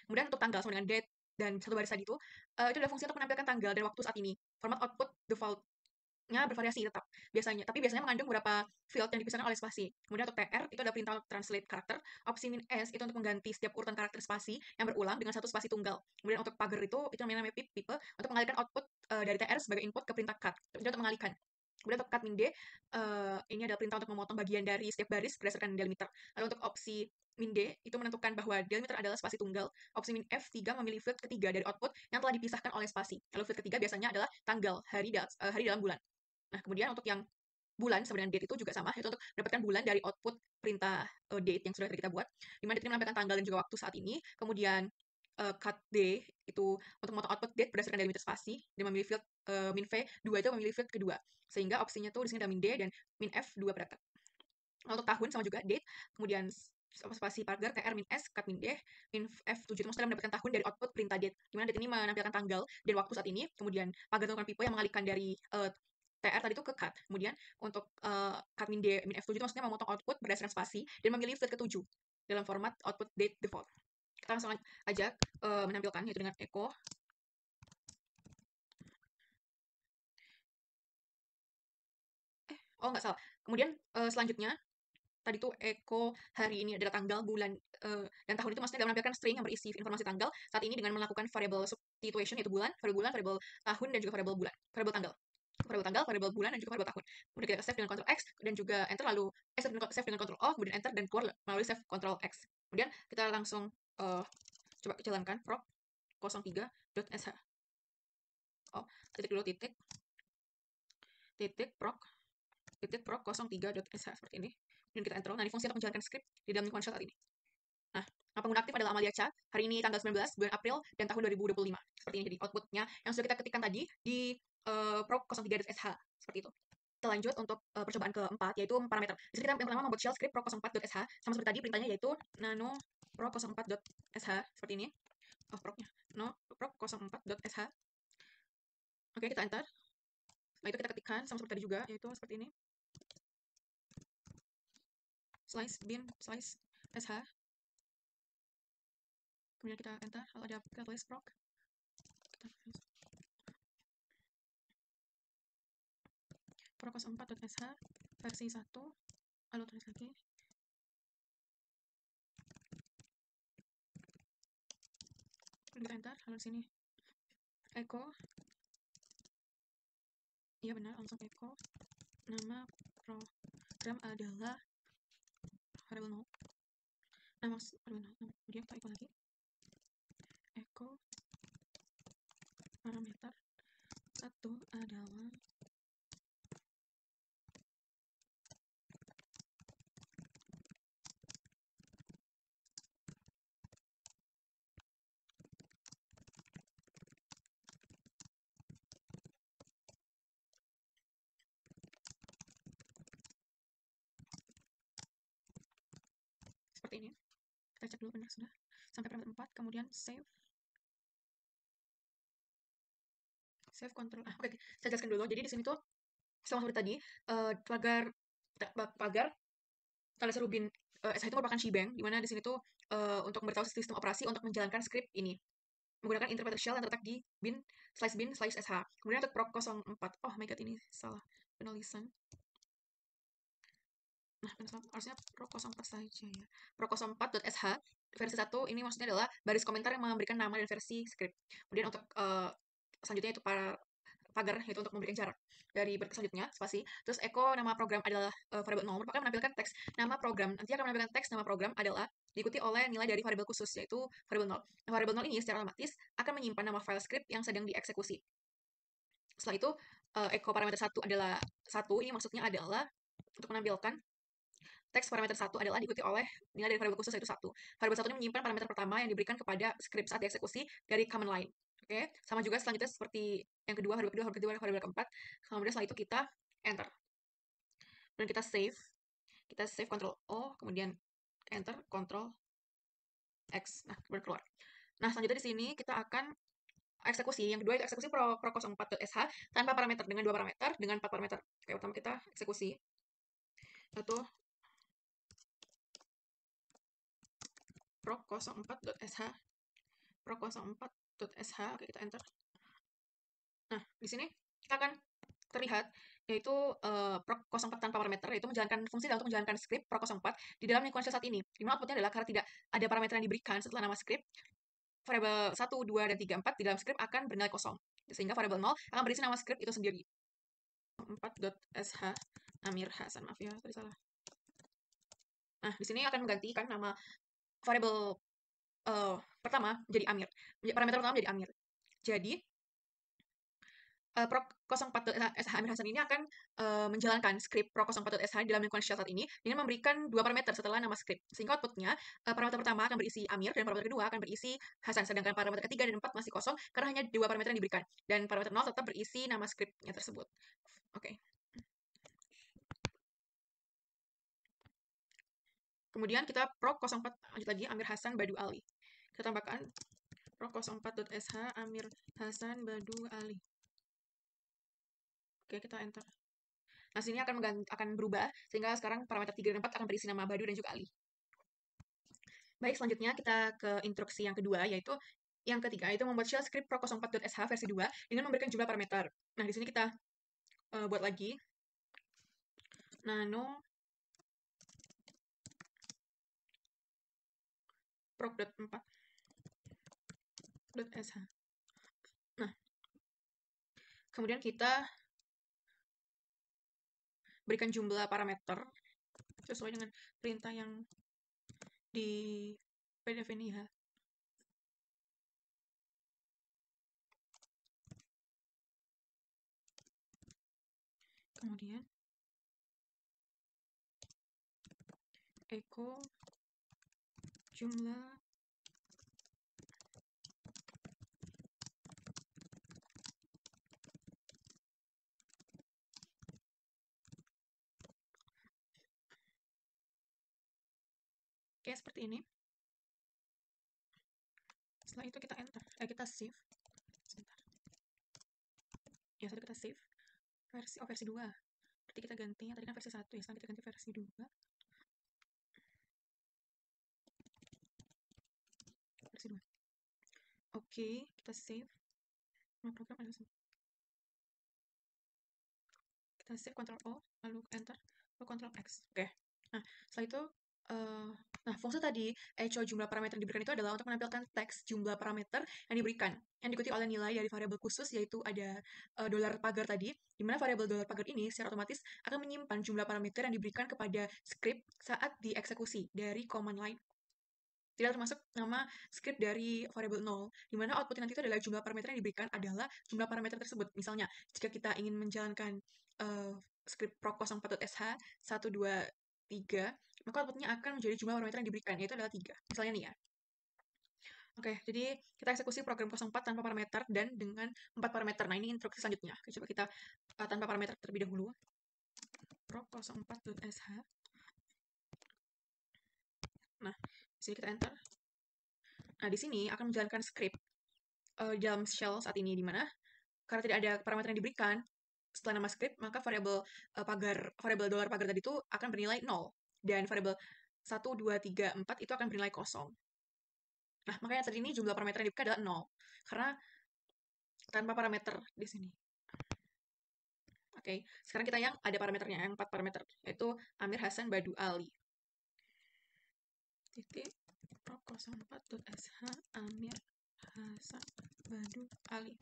Kemudian untuk tanggal sama dengan date dan satu baris tadi itu adalah fungsi untuk menampilkan tanggal dan waktu saat ini. Format output default-nya bervariasi tetap biasanya, tapi biasanya mengandung beberapa field yang dipisahkan oleh spasi. Kemudian untuk TR itu ada perintah translate karakter, opsi min S itu untuk mengganti setiap urutan karakter spasi yang berulang dengan satu spasi tunggal. Kemudian untuk pagar itu namanya pipe untuk mengalihkan output dari TR sebagai input ke perintah cut. Jadi untuk mengalihkan. Kemudian untuk cut min D, ini adalah perintah untuk memotong bagian dari setiap baris berdasarkan delimiter. Lalu untuk opsi min D itu menentukan bahwa delimiter adalah spasi tunggal. Opsi min F3 memilih field ketiga dari output yang telah dipisahkan oleh spasi. Lalu field ketiga biasanya adalah tanggal, hari dalam bulan. Nah, kemudian untuk yang bulan sama dengan date itu juga sama, yaitu untuk mendapatkan bulan dari output perintah date yang sudah tadi kita buat, di mana date ini menampilkan tanggal dan juga waktu saat ini. Kemudian cut D itu untuk memotong output date berdasarkan delimiter spasi, dan memilih field min V2 itu memilih field kedua, sehingga opsinya tuh di sini ada min D dan min F2 bracket. Nah, untuk tahun sama juga date, kemudian spasi pagar TR min S, cut min D, min F7 itu maksudnya mendapatkan tahun dari output perintah date, di mana date ini menampilkan tanggal dan waktu saat ini, kemudian pagar tentukan pipe yang mengalihkan dari TR tadi itu ke cut. Kemudian untuk cut min D min F7 itu maksudnya memotong output berdasarkan spasi dan memilih field ke-7 dalam format output date default. Kita langsung aja menampilkan yaitu dengan echo nggak salah. Kemudian selanjutnya tadi tuh echo hari ini adalah tanggal, bulan, dan tahun itu maksudnya dalam menampilkan string yang berisi informasi tanggal saat ini dengan melakukan variable substitution yaitu bulan, variabel tahun, dan juga variabel bulan, variabel tanggal, variabel bulan, dan juga variabel tahun. Kemudian kita save dengan Ctrl X dan juga enter, lalu save dengan Ctrl O, kemudian enter dan keluar melalui save Ctrl X. Kemudian kita langsung coba jalankan proc 03.sh. Oh, titik dulu, titik proc 03.sh seperti ini. Kemudian kita enter. Nah, ini fungsi untuk menjalankan script di dalam lingkungan shell saat ini. Nah, pengguna aktif adalah Amalia Cha. Hari ini tanggal 19 bulan April dan tahun 2025. Seperti ini jadi outputnya yang sudah kita ketikkan tadi di proc 03.sh. Seperti itu. Kita lanjut untuk percobaan keempat, yaitu parameter. Di sini kita yang pertama membuat shell script proc 04.sh. Sama seperti tadi perintahnya yaitu nano proc 04.sh. Seperti ini. Oh, procnya. No, proc 04.sh. Oke, kita enter. Setelah itu kita ketikkan sama seperti tadi juga, yaitu seperti ini. Slice bin slice sh. Kemudian kita enter, lalu ada kita tulis proc. Proc 04.sh versi 1, lalu tulis lagi. Kemudian kita enter, lalu di sini echo. Iya benar, langsung echo. Nama program adalah variable null. Nama variable null. Kemudian kita echo lagi. Echo parameter 1 adalah seperti ini. Kita cek dulu benar sudah sampai parameter 4, kemudian save control. Oke, saya jelaskan dulu. Jadi di sini tuh sama seperti tadi, pagar tanda seru bin SH itu merupakan shebang, di mana di sini tuh untuk memberitahu sistem operasi untuk menjalankan script ini menggunakan interpreter shell yang terletak di bin /sh. Kemudian untuk proc 04. Oh my god, ini salah penulisan. Nah, harusnya pro 04 saja ya. Pro 04.sh versi 1 ini maksudnya adalah baris komentar yang memberikan nama dan versi script. Kemudian untuk selanjutnya itu para pagar, yaitu untuk memberikan jarak dari berikut selanjutnya, spasi. Terus echo nama program adalah variable 0, merupakan menampilkan teks nama program. Nanti akan menampilkan teks nama program adalah diikuti oleh nilai dari variabel khusus, yaitu variable 0. Nah, variable 0 ini secara otomatis akan menyimpan nama file script yang sedang dieksekusi. Setelah itu, echo parameter 1 adalah 1, ini maksudnya adalah untuk menampilkan teks parameter 1 adalah diikuti oleh nilai dari variabel khusus yaitu 1. Variabel 1 ini menyimpan parameter pertama yang diberikan kepada script saat dieksekusi dari command line. Oke, sama juga selanjutnya seperti yang kedua, variabel kedua, variabel keempat. Kemudian setelah itu kita enter. Dan kita save. Kita save Ctrl O, kemudian enter, Ctrl X. Nah, kemudian keluar. Nah, selanjutnya di sini kita akan eksekusi. Yang kedua itu eksekusi pro 04.sh tanpa parameter, dengan 2 parameter, dengan 4 parameter. Oke, pertama kita eksekusi. Yaitu pro 04.sh pro 04.sh. Oke, kita enter. Nah, di sini akan terlihat yaitu pro 04 tanpa parameter, yaitu menjalankan fungsi untuk menjalankan script pro 04 di dalam lingkungan shell saat ini. Di mana outputnya adalah karena tidak ada parameter yang diberikan setelah nama script, variabel 1, 2, dan 3, 4 di dalam script akan bernilai kosong. Sehingga variabel 0 akan berisi nama script itu sendiri. 4.sh Amir Hasan, maaf ya, tadi salah. Nah, di sini akan menggantikan nama variabel pertama menjadi Amir. Parameter pertama menjadi Amir. Jadi, pro 04.sh Amir Hasan ini akan menjalankan script pro 04.sh di dalam lingkungan shell saat ini dengan memberikan 2 parameter setelah nama script. Sehingga outputnya, parameter pertama akan berisi Amir dan parameter kedua akan berisi Hasan. Sedangkan parameter ketiga dan 4 masih kosong karena hanya 2 parameter yang diberikan. Dan parameter 0 tetap berisi nama scriptnya tersebut. Oke. Kemudian kita pro 04, lanjut lagi, Amir Hasan Badu Ali. Kita tambahkan pro 04.sh Amir Hasan Badu Ali. Oke, kita enter. Nah, sini akan berubah, sehingga sekarang parameter 3 dan 4 akan berisi nama Badu dan juga Ali. Baik, selanjutnya kita ke instruksi yang kedua, yaitu yang ketiga, yaitu membuat shell script pro 04.sh versi 2 dengan memberikan jumlah parameter. Nah, di sini kita buat lagi nano proc.4.sh. Nah, kemudian kita berikan jumlah parameter sesuai dengan perintah yang di PDF ini ya. Kemudian echo jumlah kayak seperti ini. Setelah itu kita enter, kita save. Sebentar. Ya, tadi kita save versi 2. Berarti kita gantinya tadi kan versi 1 ya, sekarang kita ganti versi 2. Versi 2. Oke, kita save. Nah, program ada kita save Ctrl O, lalu enter, lalu Ctrl X. Oke. Nah, setelah itu nah, fungsi tadi echo jumlah parameter yang diberikan itu adalah untuk menampilkan teks jumlah parameter yang diberikan, yang diikuti oleh nilai dari variabel khusus, yaitu ada dolar pagar tadi, di mana variabel dolar pagar ini secara otomatis akan menyimpan jumlah parameter yang diberikan kepada script saat dieksekusi dari command line. Tidak termasuk nama script dari variabel 0, di mana output nanti itu adalah jumlah parameter yang diberikan adalah jumlah parameter tersebut. Misalnya, jika kita ingin menjalankan script proc 04.sh 1, 2, 3, maka outputnya akan menjadi jumlah parameter yang diberikan, yaitu adalah 3. Misalnya nih ya. Oke, jadi kita eksekusi program 04 tanpa parameter dan dengan 4 parameter. Nah, ini instruksi selanjutnya. Oke, coba kita tanpa parameter terlebih dahulu. Proc 04.sh. Nah, di sini kita enter. Nah, di sini akan menjalankan script dalam shell saat ini, di mana karena tidak ada parameter yang diberikan setelah nama script, maka variabel dolar pagar tadi itu akan bernilai 0, dan variabel 1, 2, 3, 4 itu akan bernilai kosong. Nah, makanya tadi ini jumlah parameter yang diberikan adalah 0, karena tanpa parameter di sini. Oke, sekarang kita yang ada parameternya, yang 4 parameter, yaitu Amir Hasan Badu Ali. Titik pro04.sh Amir Hasan Badu Ali.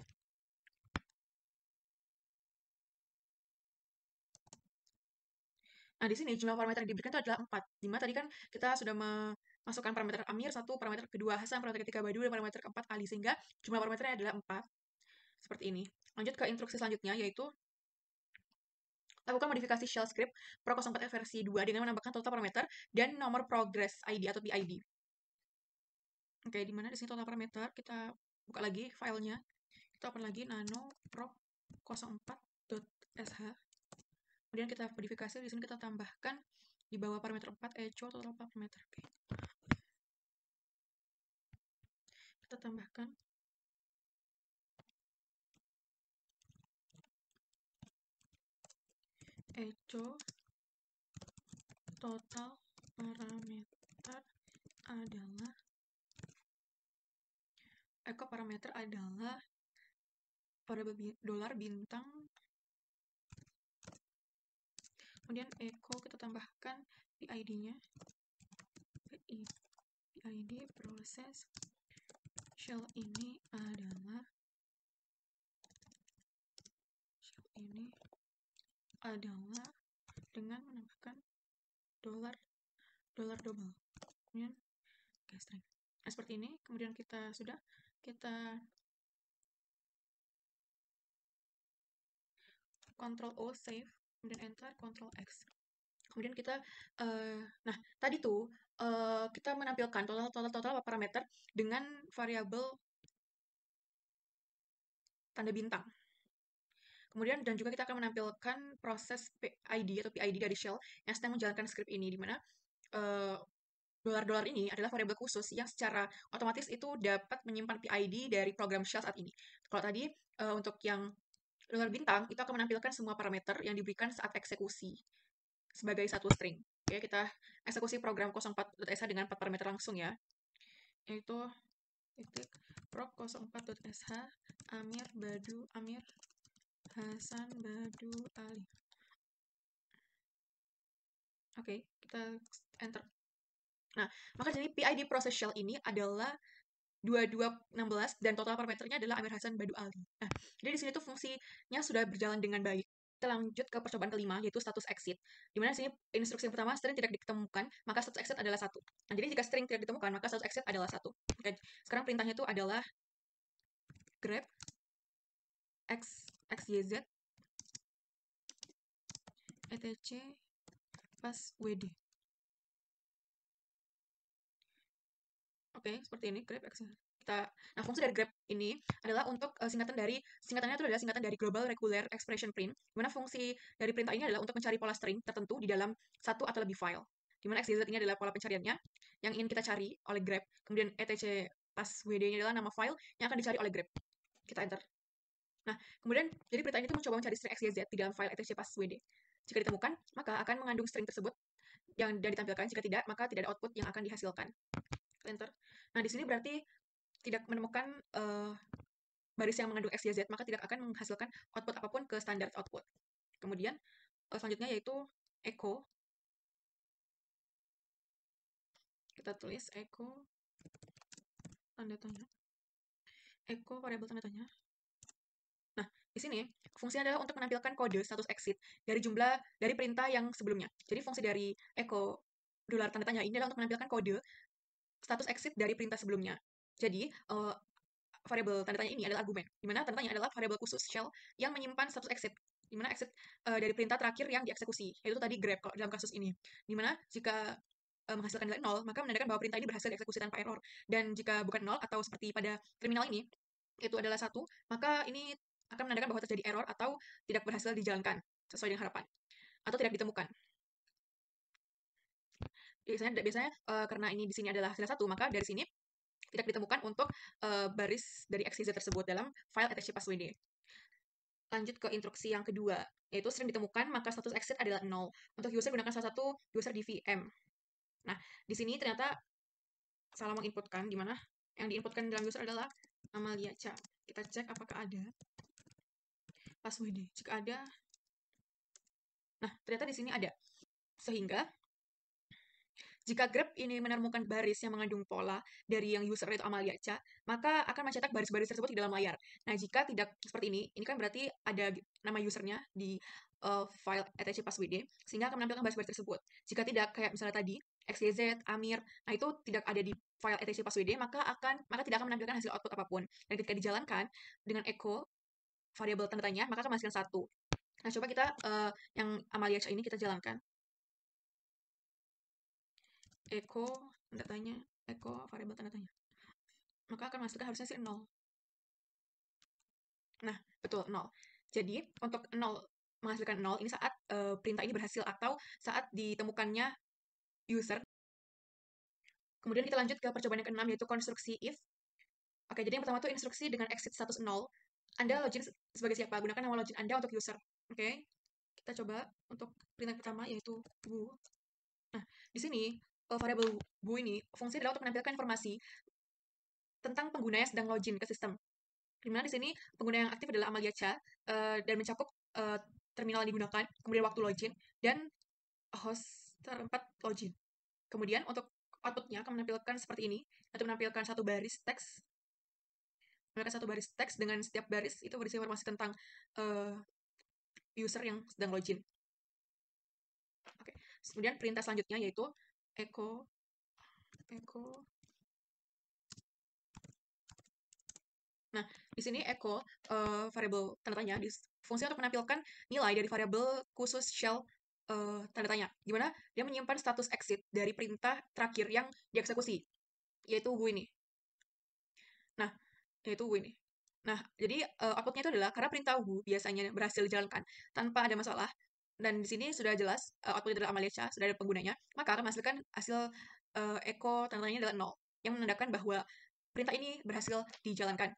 Nah, di sini jumlah parameter yang diberikan itu adalah 4. Dimana tadi kan kita sudah memasukkan parameter Amir, 1, parameter kedua Hasan, parameter ketiga Badu, dan parameter keempat Ali. Sehingga jumlah parameternya adalah 4. Seperti ini. Lanjut ke instruksi selanjutnya, yaitu lakukan modifikasi shell script Pro 04 versi 2 dengan menambahkan total parameter dan nomor progress ID atau PID. Oke, di mana di sini total parameter, kita buka lagi filenya. Kita open lagi nano pro 04.sh. Kemudian kita modifikasi, di sini kita tambahkan di bawah parameter 4 echo total parameter. Oke. Kita tambahkan echo total parameter adalah echo parameter adalah variabel dolar bintang. Kemudian echo kita tambahkan PID-nya. PID proses shell ini adalah dengan menambahkan dolar double. Kemudian string. Nah, seperti ini. Kemudian kita Ctrl O save, kemudian enter, Ctrl X. Kemudian kita nah, tadi tuh kita menampilkan total parameter dengan variabel tanda bintang. Kemudian dan juga kita akan menampilkan proses ID atau PID dari shell yang sedang menjalankan script ini, di mana dolar-dolar ini adalah variabel khusus yang secara otomatis itu dapat menyimpan PID dari program shell saat ini. Kalau tadi untuk yang dolar bintang itu akan menampilkan semua parameter yang diberikan saat eksekusi sebagai satu string. Oke, kita eksekusi program 04.sh dengan 4 parameter langsung ya. Yaitu titik proc04.sh Amir Hasan Badu Ali. Oke, kita enter. Nah, maka jadi PID process shell ini adalah 2216 dan total parameternya adalah Amir Hasan Badu Ali. Nah, jadi di sini tuh fungsinya sudah berjalan dengan baik. Kita lanjut ke percobaan kelima, yaitu status exit. Di mana sini instruksi yang pertama, string tidak ditemukan, maka status exit adalah 1. Nah, jadi jika string tidak ditemukan, maka status exit adalah 1. Oke, sekarang perintahnya itu adalah grep xyz etc pas wd. Oke, seperti ini grep x. Nah, fungsi dari grep ini adalah untuk singkatannya itu adalah singkatan dari global regular expression print, di mana fungsi dari perintah ini adalah untuk mencari pola string tertentu di dalam satu atau lebih file, di mana xyz ini adalah pola pencariannya yang ingin kita cari oleh grep, kemudian etc pas wd ini adalah nama file yang akan dicari oleh grep. Kita enter. Nah, kemudian jadi perintah ini itu mencoba mencari string xyz di dalam file etc pas wd. Jika ditemukan, maka akan mengandung string tersebut yang ditampilkan. Jika tidak, maka tidak ada output yang akan dihasilkan. Enter. Nah, di sini berarti tidak menemukan baris yang mengandung xyz, maka tidak akan menghasilkan output apapun ke standar output. Kemudian selanjutnya yaitu echo. Kita tulis echo tanda tanya. Echo variabel tanda tanya. Nah, di sini fungsinya adalah untuk menampilkan kode status exit dari perintah yang sebelumnya. Jadi fungsi dari echo dolar tanda tanya ini adalah untuk menampilkan kode status exit dari perintah sebelumnya. Jadi variabel tanda tanya ini adalah argumen, di mana tanda tanya adalah variabel khusus shell yang menyimpan status exit, di mana exit dari perintah terakhir yang dieksekusi, yaitu tadi grep kalau dalam kasus ini. Di mana jika menghasilkan nilai 0, maka menandakan bahwa perintah ini berhasil dieksekusi tanpa error. Dan jika bukan 0 atau seperti pada terminal ini, itu adalah 1, maka ini akan menandakan bahwa terjadi error atau tidak berhasil dijalankan sesuai dengan harapan, atau tidak ditemukan. Biasanya karena ini di sini adalah hasil 1, maka dari sini tidak ditemukan untuk baris dari xyz tersebut dalam file etc passwd. Lanjut ke instruksi yang kedua, yaitu string ditemukan, maka status exit adalah 0. Untuk user, gunakan salah satu user di VM. Nah, di sini ternyata salah menginputkan, di mana yang diinputkan dalam user adalah Amalia Cha. Kita cek apakah ada passwd. Jika ada, Nah, ternyata di sini ada. Sehingga jika grep ini menemukan baris yang mengandung pola dari yang user itu Amalia Cha, maka akan mencetak baris-baris tersebut di dalam layar. Nah, jika tidak seperti ini kan berarti ada nama usernya di file etc passwd, sehingga akan menampilkan baris-baris tersebut. Jika tidak, kayak misalnya tadi, XYZ, Amir, nah itu tidak ada di file etc passwd, maka tidak akan menampilkan hasil output apapun. Dan ketika dijalankan dengan echo variabel tanda tanya, maka akan menghasilkan satu. Nah, coba kita yang Amalia Cha ini kita jalankan. Echo tanda tanya, echo variabel tanda tanya. Maka akan menghasilkan harusnya sih 0. Nah, betul, 0. Jadi, untuk 0 menghasilkan 0 ini saat perintah ini berhasil atau saat ditemukannya user. Kemudian kita lanjut ke percobaan yang ke-6, yaitu konstruksi if. Oke, jadi yang pertama itu instruksi dengan exit status 0. Anda login sebagai siapa? Gunakan nama login Anda untuk user. Oke, kita coba untuk perintah pertama, yaitu who. Nah, di sini variabel who ini fungsi adalah untuk menampilkan informasi tentang pengguna yang sedang login ke sistem. Dimana di sini pengguna yang aktif adalah Amalia Cha dan mencakup terminal yang digunakan, kemudian waktu login, dan host terempat login. Kemudian untuk outputnya akan menampilkan seperti ini, atau menampilkan satu baris teks, dengan setiap baris itu berisi informasi tentang user yang sedang login. Oke. Kemudian perintah selanjutnya yaitu echo Nah, di sini echo variabel tanda tanya fungsi untuk menampilkan nilai dari variabel khusus shell tanda tanya, di mana dia menyimpan status exit dari perintah terakhir yang dieksekusi, yaitu who ini. Nah, Nah, jadi outputnya itu adalah karena perintah who biasanya berhasil dijalankan tanpa ada masalah, dan di sini sudah jelas outputnya adalah Amalia Cha, sudah ada penggunanya, maka akan menghasilkan hasil echo tanda tanya adalah 0, yang menandakan bahwa perintah ini berhasil dijalankan.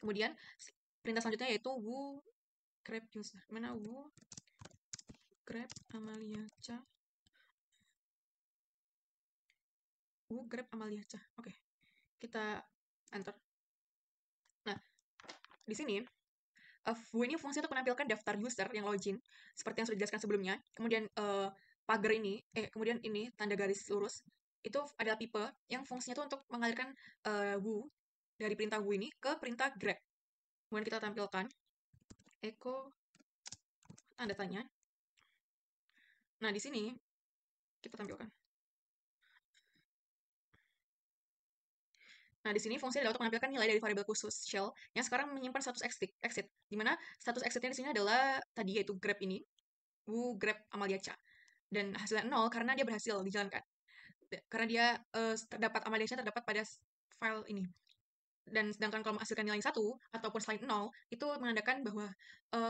Kemudian perintah selanjutnya yaitu who grep user. Mana who grep Amalia Cha? Who grep Amalia Cha. Oke. Kita enter. Nah, di sini who ini fungsi untuk menampilkan daftar user yang login seperti yang sudah dijelaskan sebelumnya. Kemudian pagar ini, kemudian ini tanda garis lurus itu adalah pipe yang fungsinya itu untuk mengalirkan who dari perintah who ini ke perintah grep. Kemudian kita tampilkan echo tanda tanya. Nah, di sini kita tampilkan. Nah, di sini fungsi adalah untuk menampilkan nilai dari variabel khusus shell yang sekarang menyimpan status exit, di mana status exitnya di sini adalah tadi yaitu grep ini, who grep Amalia Cha. Dan hasilnya 0 karena dia berhasil dijalankan. Karena dia terdapat Amalia Cha terdapat pada file ini. Dan sedangkan kalau menghasilkan nilai 1 ataupun selain 0, itu menandakan bahwa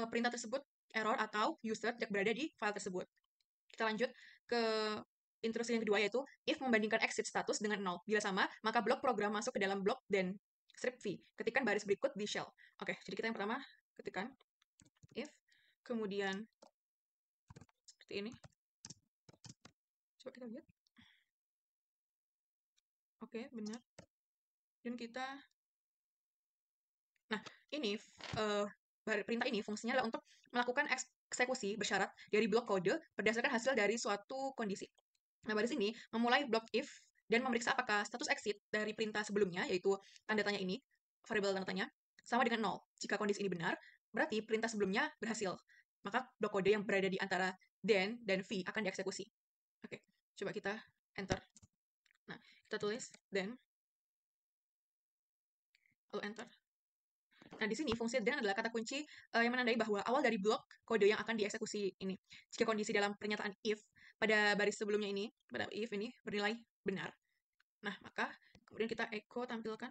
perintah tersebut error atau user tidak berada di file tersebut. Kita lanjut ke intrusi yang kedua, yaitu if membandingkan exit status dengan 0. Bila sama, maka blok program masuk ke dalam blok dan strip v. Ketikkan baris berikut di shell. Oke, jadi kita yang pertama ketikkan if, kemudian seperti ini. Coba kita lihat. Oke, benar. Dan kita... Nah, ini perintah ini fungsinya adalah untuk melakukan eksekusi bersyarat dari blok kode berdasarkan hasil dari suatu kondisi. Nah, baris ini memulai blok if dan memeriksa apakah status exit dari perintah sebelumnya, yaitu tanda tanya ini, variabel tanda tanya, sama dengan 0. Jika kondisi ini benar, berarti perintah sebelumnya berhasil. Maka blok kode yang berada di antara then dan v akan dieksekusi. Oke, coba kita enter. Nah, kita tulis then, lalu enter. Nah, di sini fungsi then adalah kata kunci yang menandai bahwa awal dari blok kode yang akan dieksekusi ini. Jika kondisi dalam pernyataan if pada baris sebelumnya ini, pada if ini bernilai benar. Nah, maka kemudian kita echo tampilkan.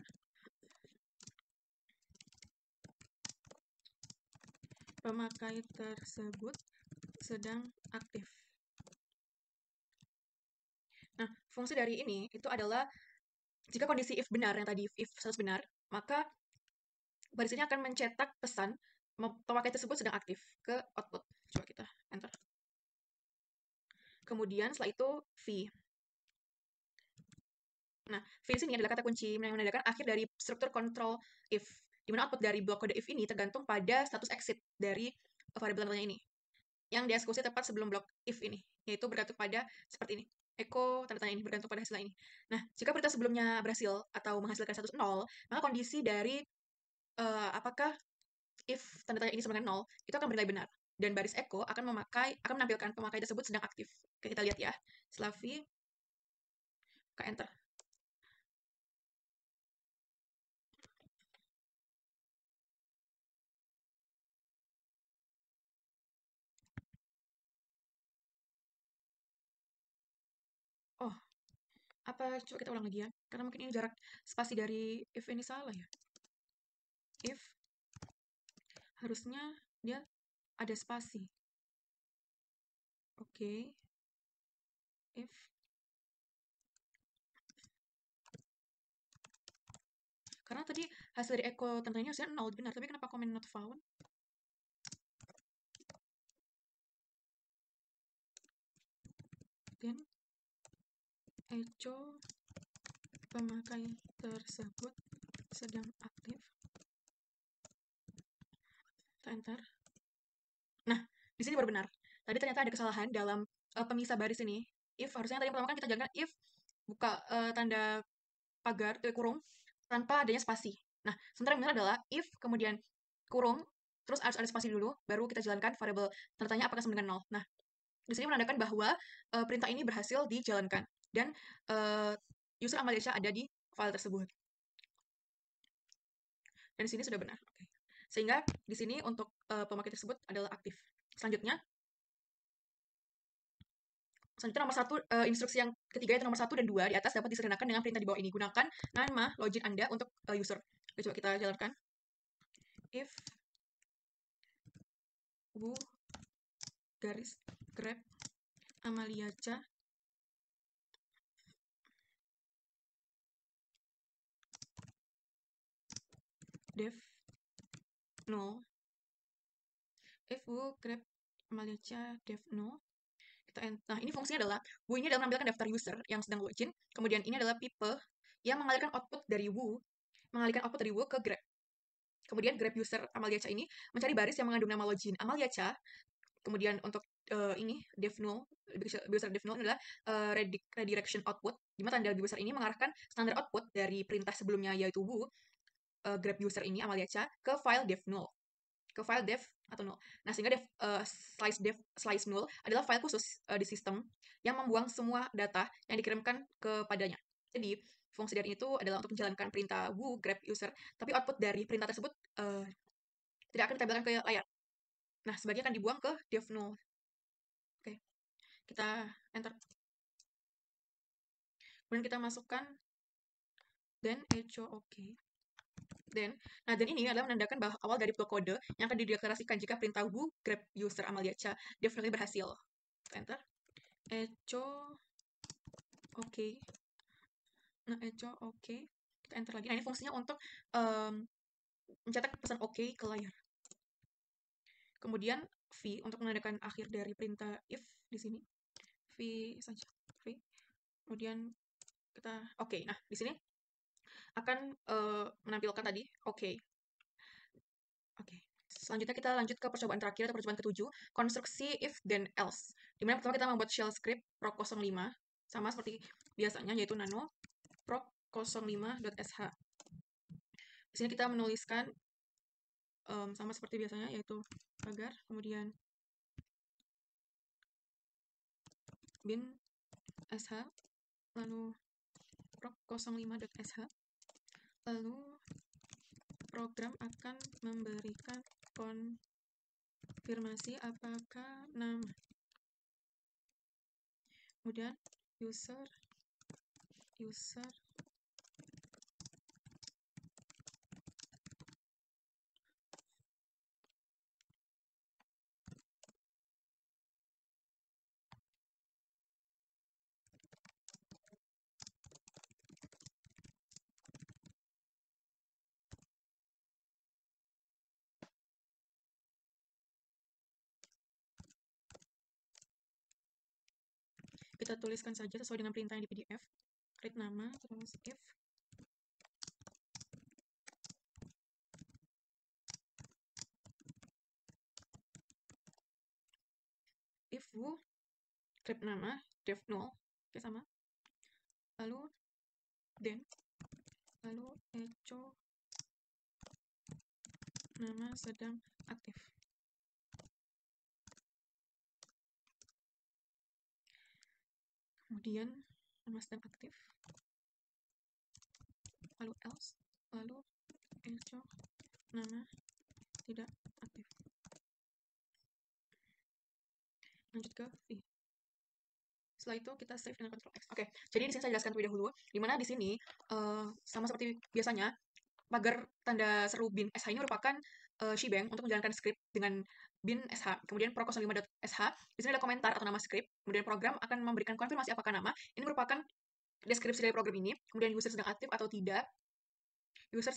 Pemakai tersebut sedang aktif. Nah, fungsi dari ini itu adalah jika kondisi if benar, yang tadi if status benar, maka baris ini akan mencetak pesan pemakai tersebut sedang aktif ke output. Coba kita enter. Kemudian setelah itu v. Nah, v di sini adalah kata kunci yang menandakan akhir dari struktur control if, di mana output dari blok kode if ini tergantung pada status exit dari variabel tanda tanya ini. yang dieksekusi tepat sebelum blok if ini, yaitu bergantung pada seperti ini. Echo tanda tanya ini bergantung pada hasil ini. Nah, jika perintah sebelumnya berhasil atau menghasilkan status 0, maka kondisi dari apakah if tanda tanya ini sama dengan 0, itu akan bernilai benar. Dan baris echo akan menampilkan pemakai tersebut sedang aktif. Oke, kita lihat ya. Slavi, ke enter. Oh, apa coba kita ulang lagi ya? Karena mungkin ini jarak spasi dari if ini salah ya. If harusnya dia ada spasi. Oke. If karena tadi hasil dari echo tandanya harusnya 0 benar, tapi kenapa comment not found? Dan echo pemakai tersebut sedang aktif. Kita enter. Nah, di sini baru benar. Tadi ternyata ada kesalahan dalam pemisah baris ini. If harusnya tadi pertama kan kita jalankan if buka tanda pagar kurung tanpa adanya spasi. Nah, sementara yang benar adalah if kemudian kurung terus harus ada spasi dulu baru kita jalankan variabel tanda tanya apakah sama dengan 0. Nah, di sini menandakan bahwa perintah ini berhasil dijalankan dan user Amalia ada di file tersebut. Dan di sini sudah benar. Oke. Sehingga di sini untuk pemakai tersebut adalah aktif. Selanjutnya nomor 1, instruksi yang ketiga yaitu nomor 1 dan 2 di atas dapat disederhanakan dengan perintah di bawah ini. Gunakan nama login Anda untuk user. Oke, coba kita jalankan. If wu garis grep Amaliaca def 0. If wu grep Amaliaca def 0. Nah, ini fungsinya adalah wu ini adalah menampilkan daftar user yang sedang login. Kemudian ini adalah pipe yang mengalirkan output dari wu ke grep. Kemudian grep user Amaliaca ini mencari baris yang mengandung nama login Amaliaca. Kemudian untuk ini def 0, lebih besar def 0 adalah redirection output, di mana tanda lebih besar ini mengarahkan standar output dari perintah sebelumnya yaitu wu grep user ini Amaliaca ke file def 0. Ke file def atau 0. Nah, sehingga slice 0 adalah file khusus di sistem yang membuang semua data yang dikirimkan kepadanya. Jadi, fungsi dari itu adalah untuk menjalankan perintah wu grep user, tapi output dari perintah tersebut tidak akan ditampilkan ke layar. Nah, sebagian akan dibuang ke def 0. Oke, kita enter. Kemudian kita masukkan then echo oke. Dan ini adalah menandakan bahwa awal dari blok kode yang akan dideklarasikan jika perintah wu grep user Amaliaca definitely berhasil. Enter. Echo oke. Nah, echo oke. Kita enter lagi. Nah, ini fungsinya untuk mencetak pesan oke ke layar. Kemudian v untuk menandakan akhir dari perintah if di sini. V saja. V. Kemudian kita oke. Nah, di sini akan menampilkan tadi oke. Oke. Selanjutnya kita lanjut ke percobaan terakhir atau percobaan ke-7, konstruksi if then else. Dimana pertama kita membuat shell script proc05 sama seperti biasanya yaitu nano proc05.sh. Di sini kita menuliskan sama seperti biasanya yaitu pagar, kemudian bin sh, lalu proc05.sh, lalu program akan memberikan konfirmasi apakah nama. Kemudian user kita tuliskan saja sesuai dengan perintah yang di PDF. Create nama, terus if if who script nama def null, oke sama, lalu then, lalu echo nama sedang aktif. Kemudian nama sedang aktif, lalu else, lalu echo nama tidak aktif. Lanjut ke V. Setelah itu kita save dengan Ctrl X. Oke, jadi di sini saya jelaskan terlebih dahulu, di mana di sini sama seperti biasanya, pagar tanda seru bin sh ini merupakan shebang untuk menjalankan script dengan bin sh. Kemudian proc05.sh, di sini ada komentar atau nama script. Kemudian program akan memberikan konfirmasi apakah nama ini merupakan deskripsi dari program ini. Kemudian user sedang aktif atau tidak. User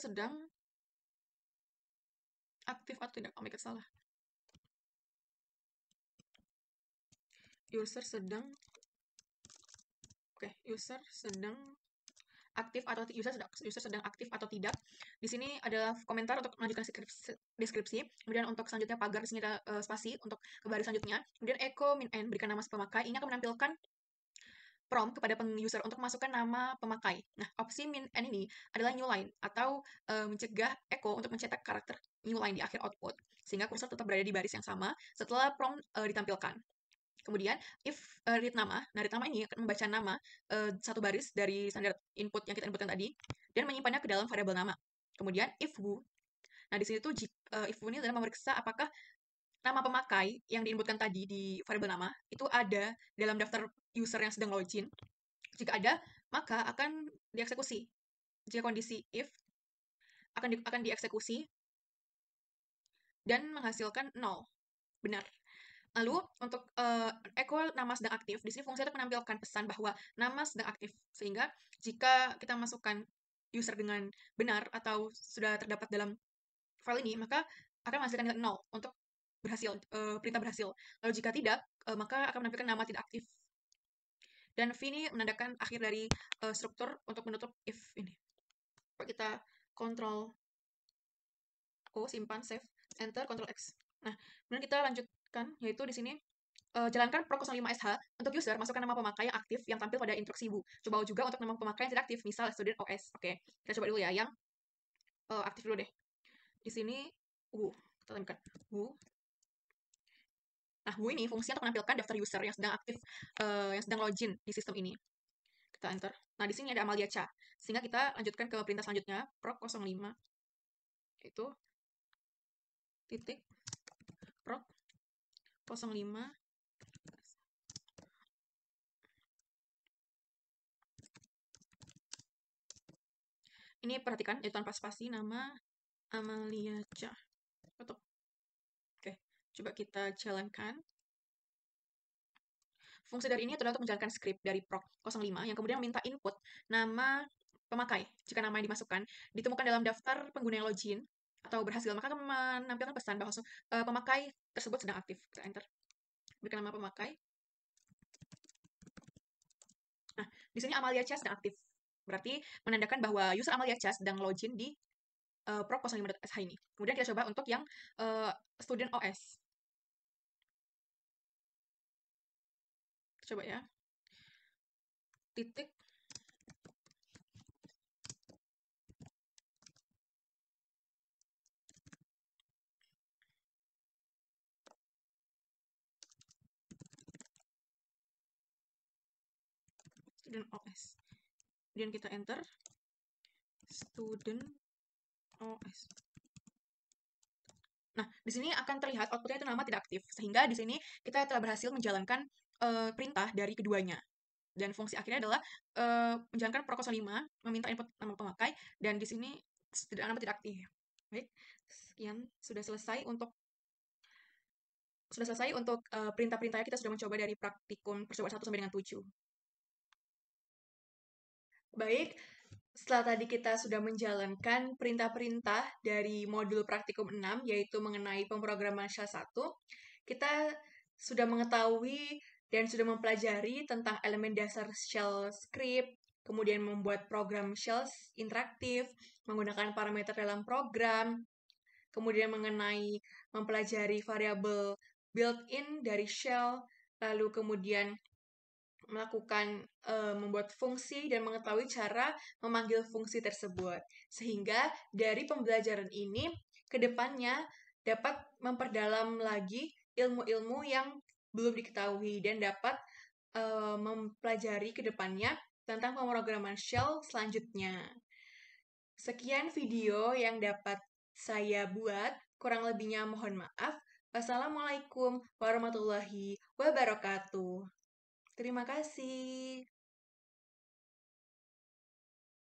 sedang aktif atau tidak. Oh my god, salah. User sedang aktif atau user sedang aktif atau tidak. Di sini adalah komentar untuk melanjutkan deskripsi. Kemudian untuk selanjutnya pagar, di sini ada spasi untuk ke baris selanjutnya. Kemudian echo min n berikan nama pemakai. Ini akan menampilkan prompt kepada user untuk masukkan nama pemakai. Nah, opsi min n ini adalah new line atau mencegah echo untuk mencetak karakter new line di akhir output, sehingga kursor tetap berada di baris yang sama setelah prompt ditampilkan. Kemudian if read nama, nah read nama ini akan membaca nama satu baris dari standar input yang kita inputkan tadi dan menyimpannya ke dalam variabel nama. Kemudian if who, nah di sini tuh if who ini adalah memeriksa apakah nama pemakai yang diinputkan tadi di variabel nama itu ada dalam daftar user yang sedang login. Jika ada, maka akan dieksekusi. Jika kondisi if akan dieksekusi dan menghasilkan 0, benar. Lalu untuk echo nama sedang aktif, di sini fungsi untuk menampilkan pesan bahwa nama sedang aktif, sehingga jika kita masukkan user dengan benar atau sudah terdapat dalam file ini, maka akan menghasilkan nilai 0 untuk perintah berhasil. Lalu jika tidak, maka akan menampilkan nama tidak aktif. Dan V ini menandakan akhir dari struktur untuk menutup if ini. Kita Ctrl O, simpan, save, enter, Ctrl X. Nah, kemudian kita lanjutkan, yaitu di sini jalankan proc05sh untuk user, masukkan nama pemakai yang aktif yang tampil pada instruksi Bu. Coba juga untuk nama pemakai yang tidak aktif, misal student OS. Oke, kita coba dulu ya yang aktif dulu deh. Di sini kita temukan who. Nah, who ini fungsinya untuk menampilkan daftar user yang sedang aktif, yang sedang login di sistem ini. Kita enter. Nah, di sini ada Amalia Cha. Sehingga kita lanjutkan ke perintah selanjutnya, proc05, itu titik proc05 ini perhatikan, itu tanpa spasi, nama Amalia Cha. Tutup. Oke, coba kita jalankan. Fungsi dari ini adalah untuk menjalankan script dari proc05 yang kemudian meminta input nama pemakai. Jika nama yang dimasukkan ditemukan dalam daftar pengguna yang login atau berhasil, maka akan menampilkan pesan bahwa pemakai tersebut sedang aktif. Kita enter. Berikan nama pemakai. Nah, di sini Amalia Cha sedang aktif. Berarti menandakan bahwa user Amalia Cha sedang login di proc05.sh ini. Kemudian kita coba untuk yang student OS. Coba ya. Titik student OS. Kemudian kita enter student OS. Nah, di sini akan terlihat outputnya itu nama tidak aktif, sehingga di sini kita telah berhasil menjalankan perintah dari keduanya. Dan fungsi akhirnya adalah menjalankan proc05, meminta input nama pemakai, dan di sini nama tidak aktif. Baik, sekian sudah selesai untuk perintah-perintahnya. Kita sudah mencoba dari praktikum percobaan 1 sampai dengan 7. Baik, setelah tadi kita sudah menjalankan perintah-perintah dari modul praktikum 6, yaitu mengenai pemrograman shell 1, kita sudah mengetahui dan sudah mempelajari tentang elemen dasar shell script, kemudian membuat program shell interaktif, menggunakan parameter dalam program, kemudian mengenai mempelajari variabel built-in dari shell, lalu kemudian melakukan membuat fungsi dan mengetahui cara memanggil fungsi tersebut. Sehingga dari pembelajaran ini ke depannya dapat memperdalam lagi ilmu-ilmu yang belum diketahui dan dapat mempelajari ke depannya tentang pemrograman shell selanjutnya. Sekian video yang dapat saya buat, kurang lebihnya mohon maaf. Wassalamualaikum warahmatullahi wabarakatuh. Terima kasih.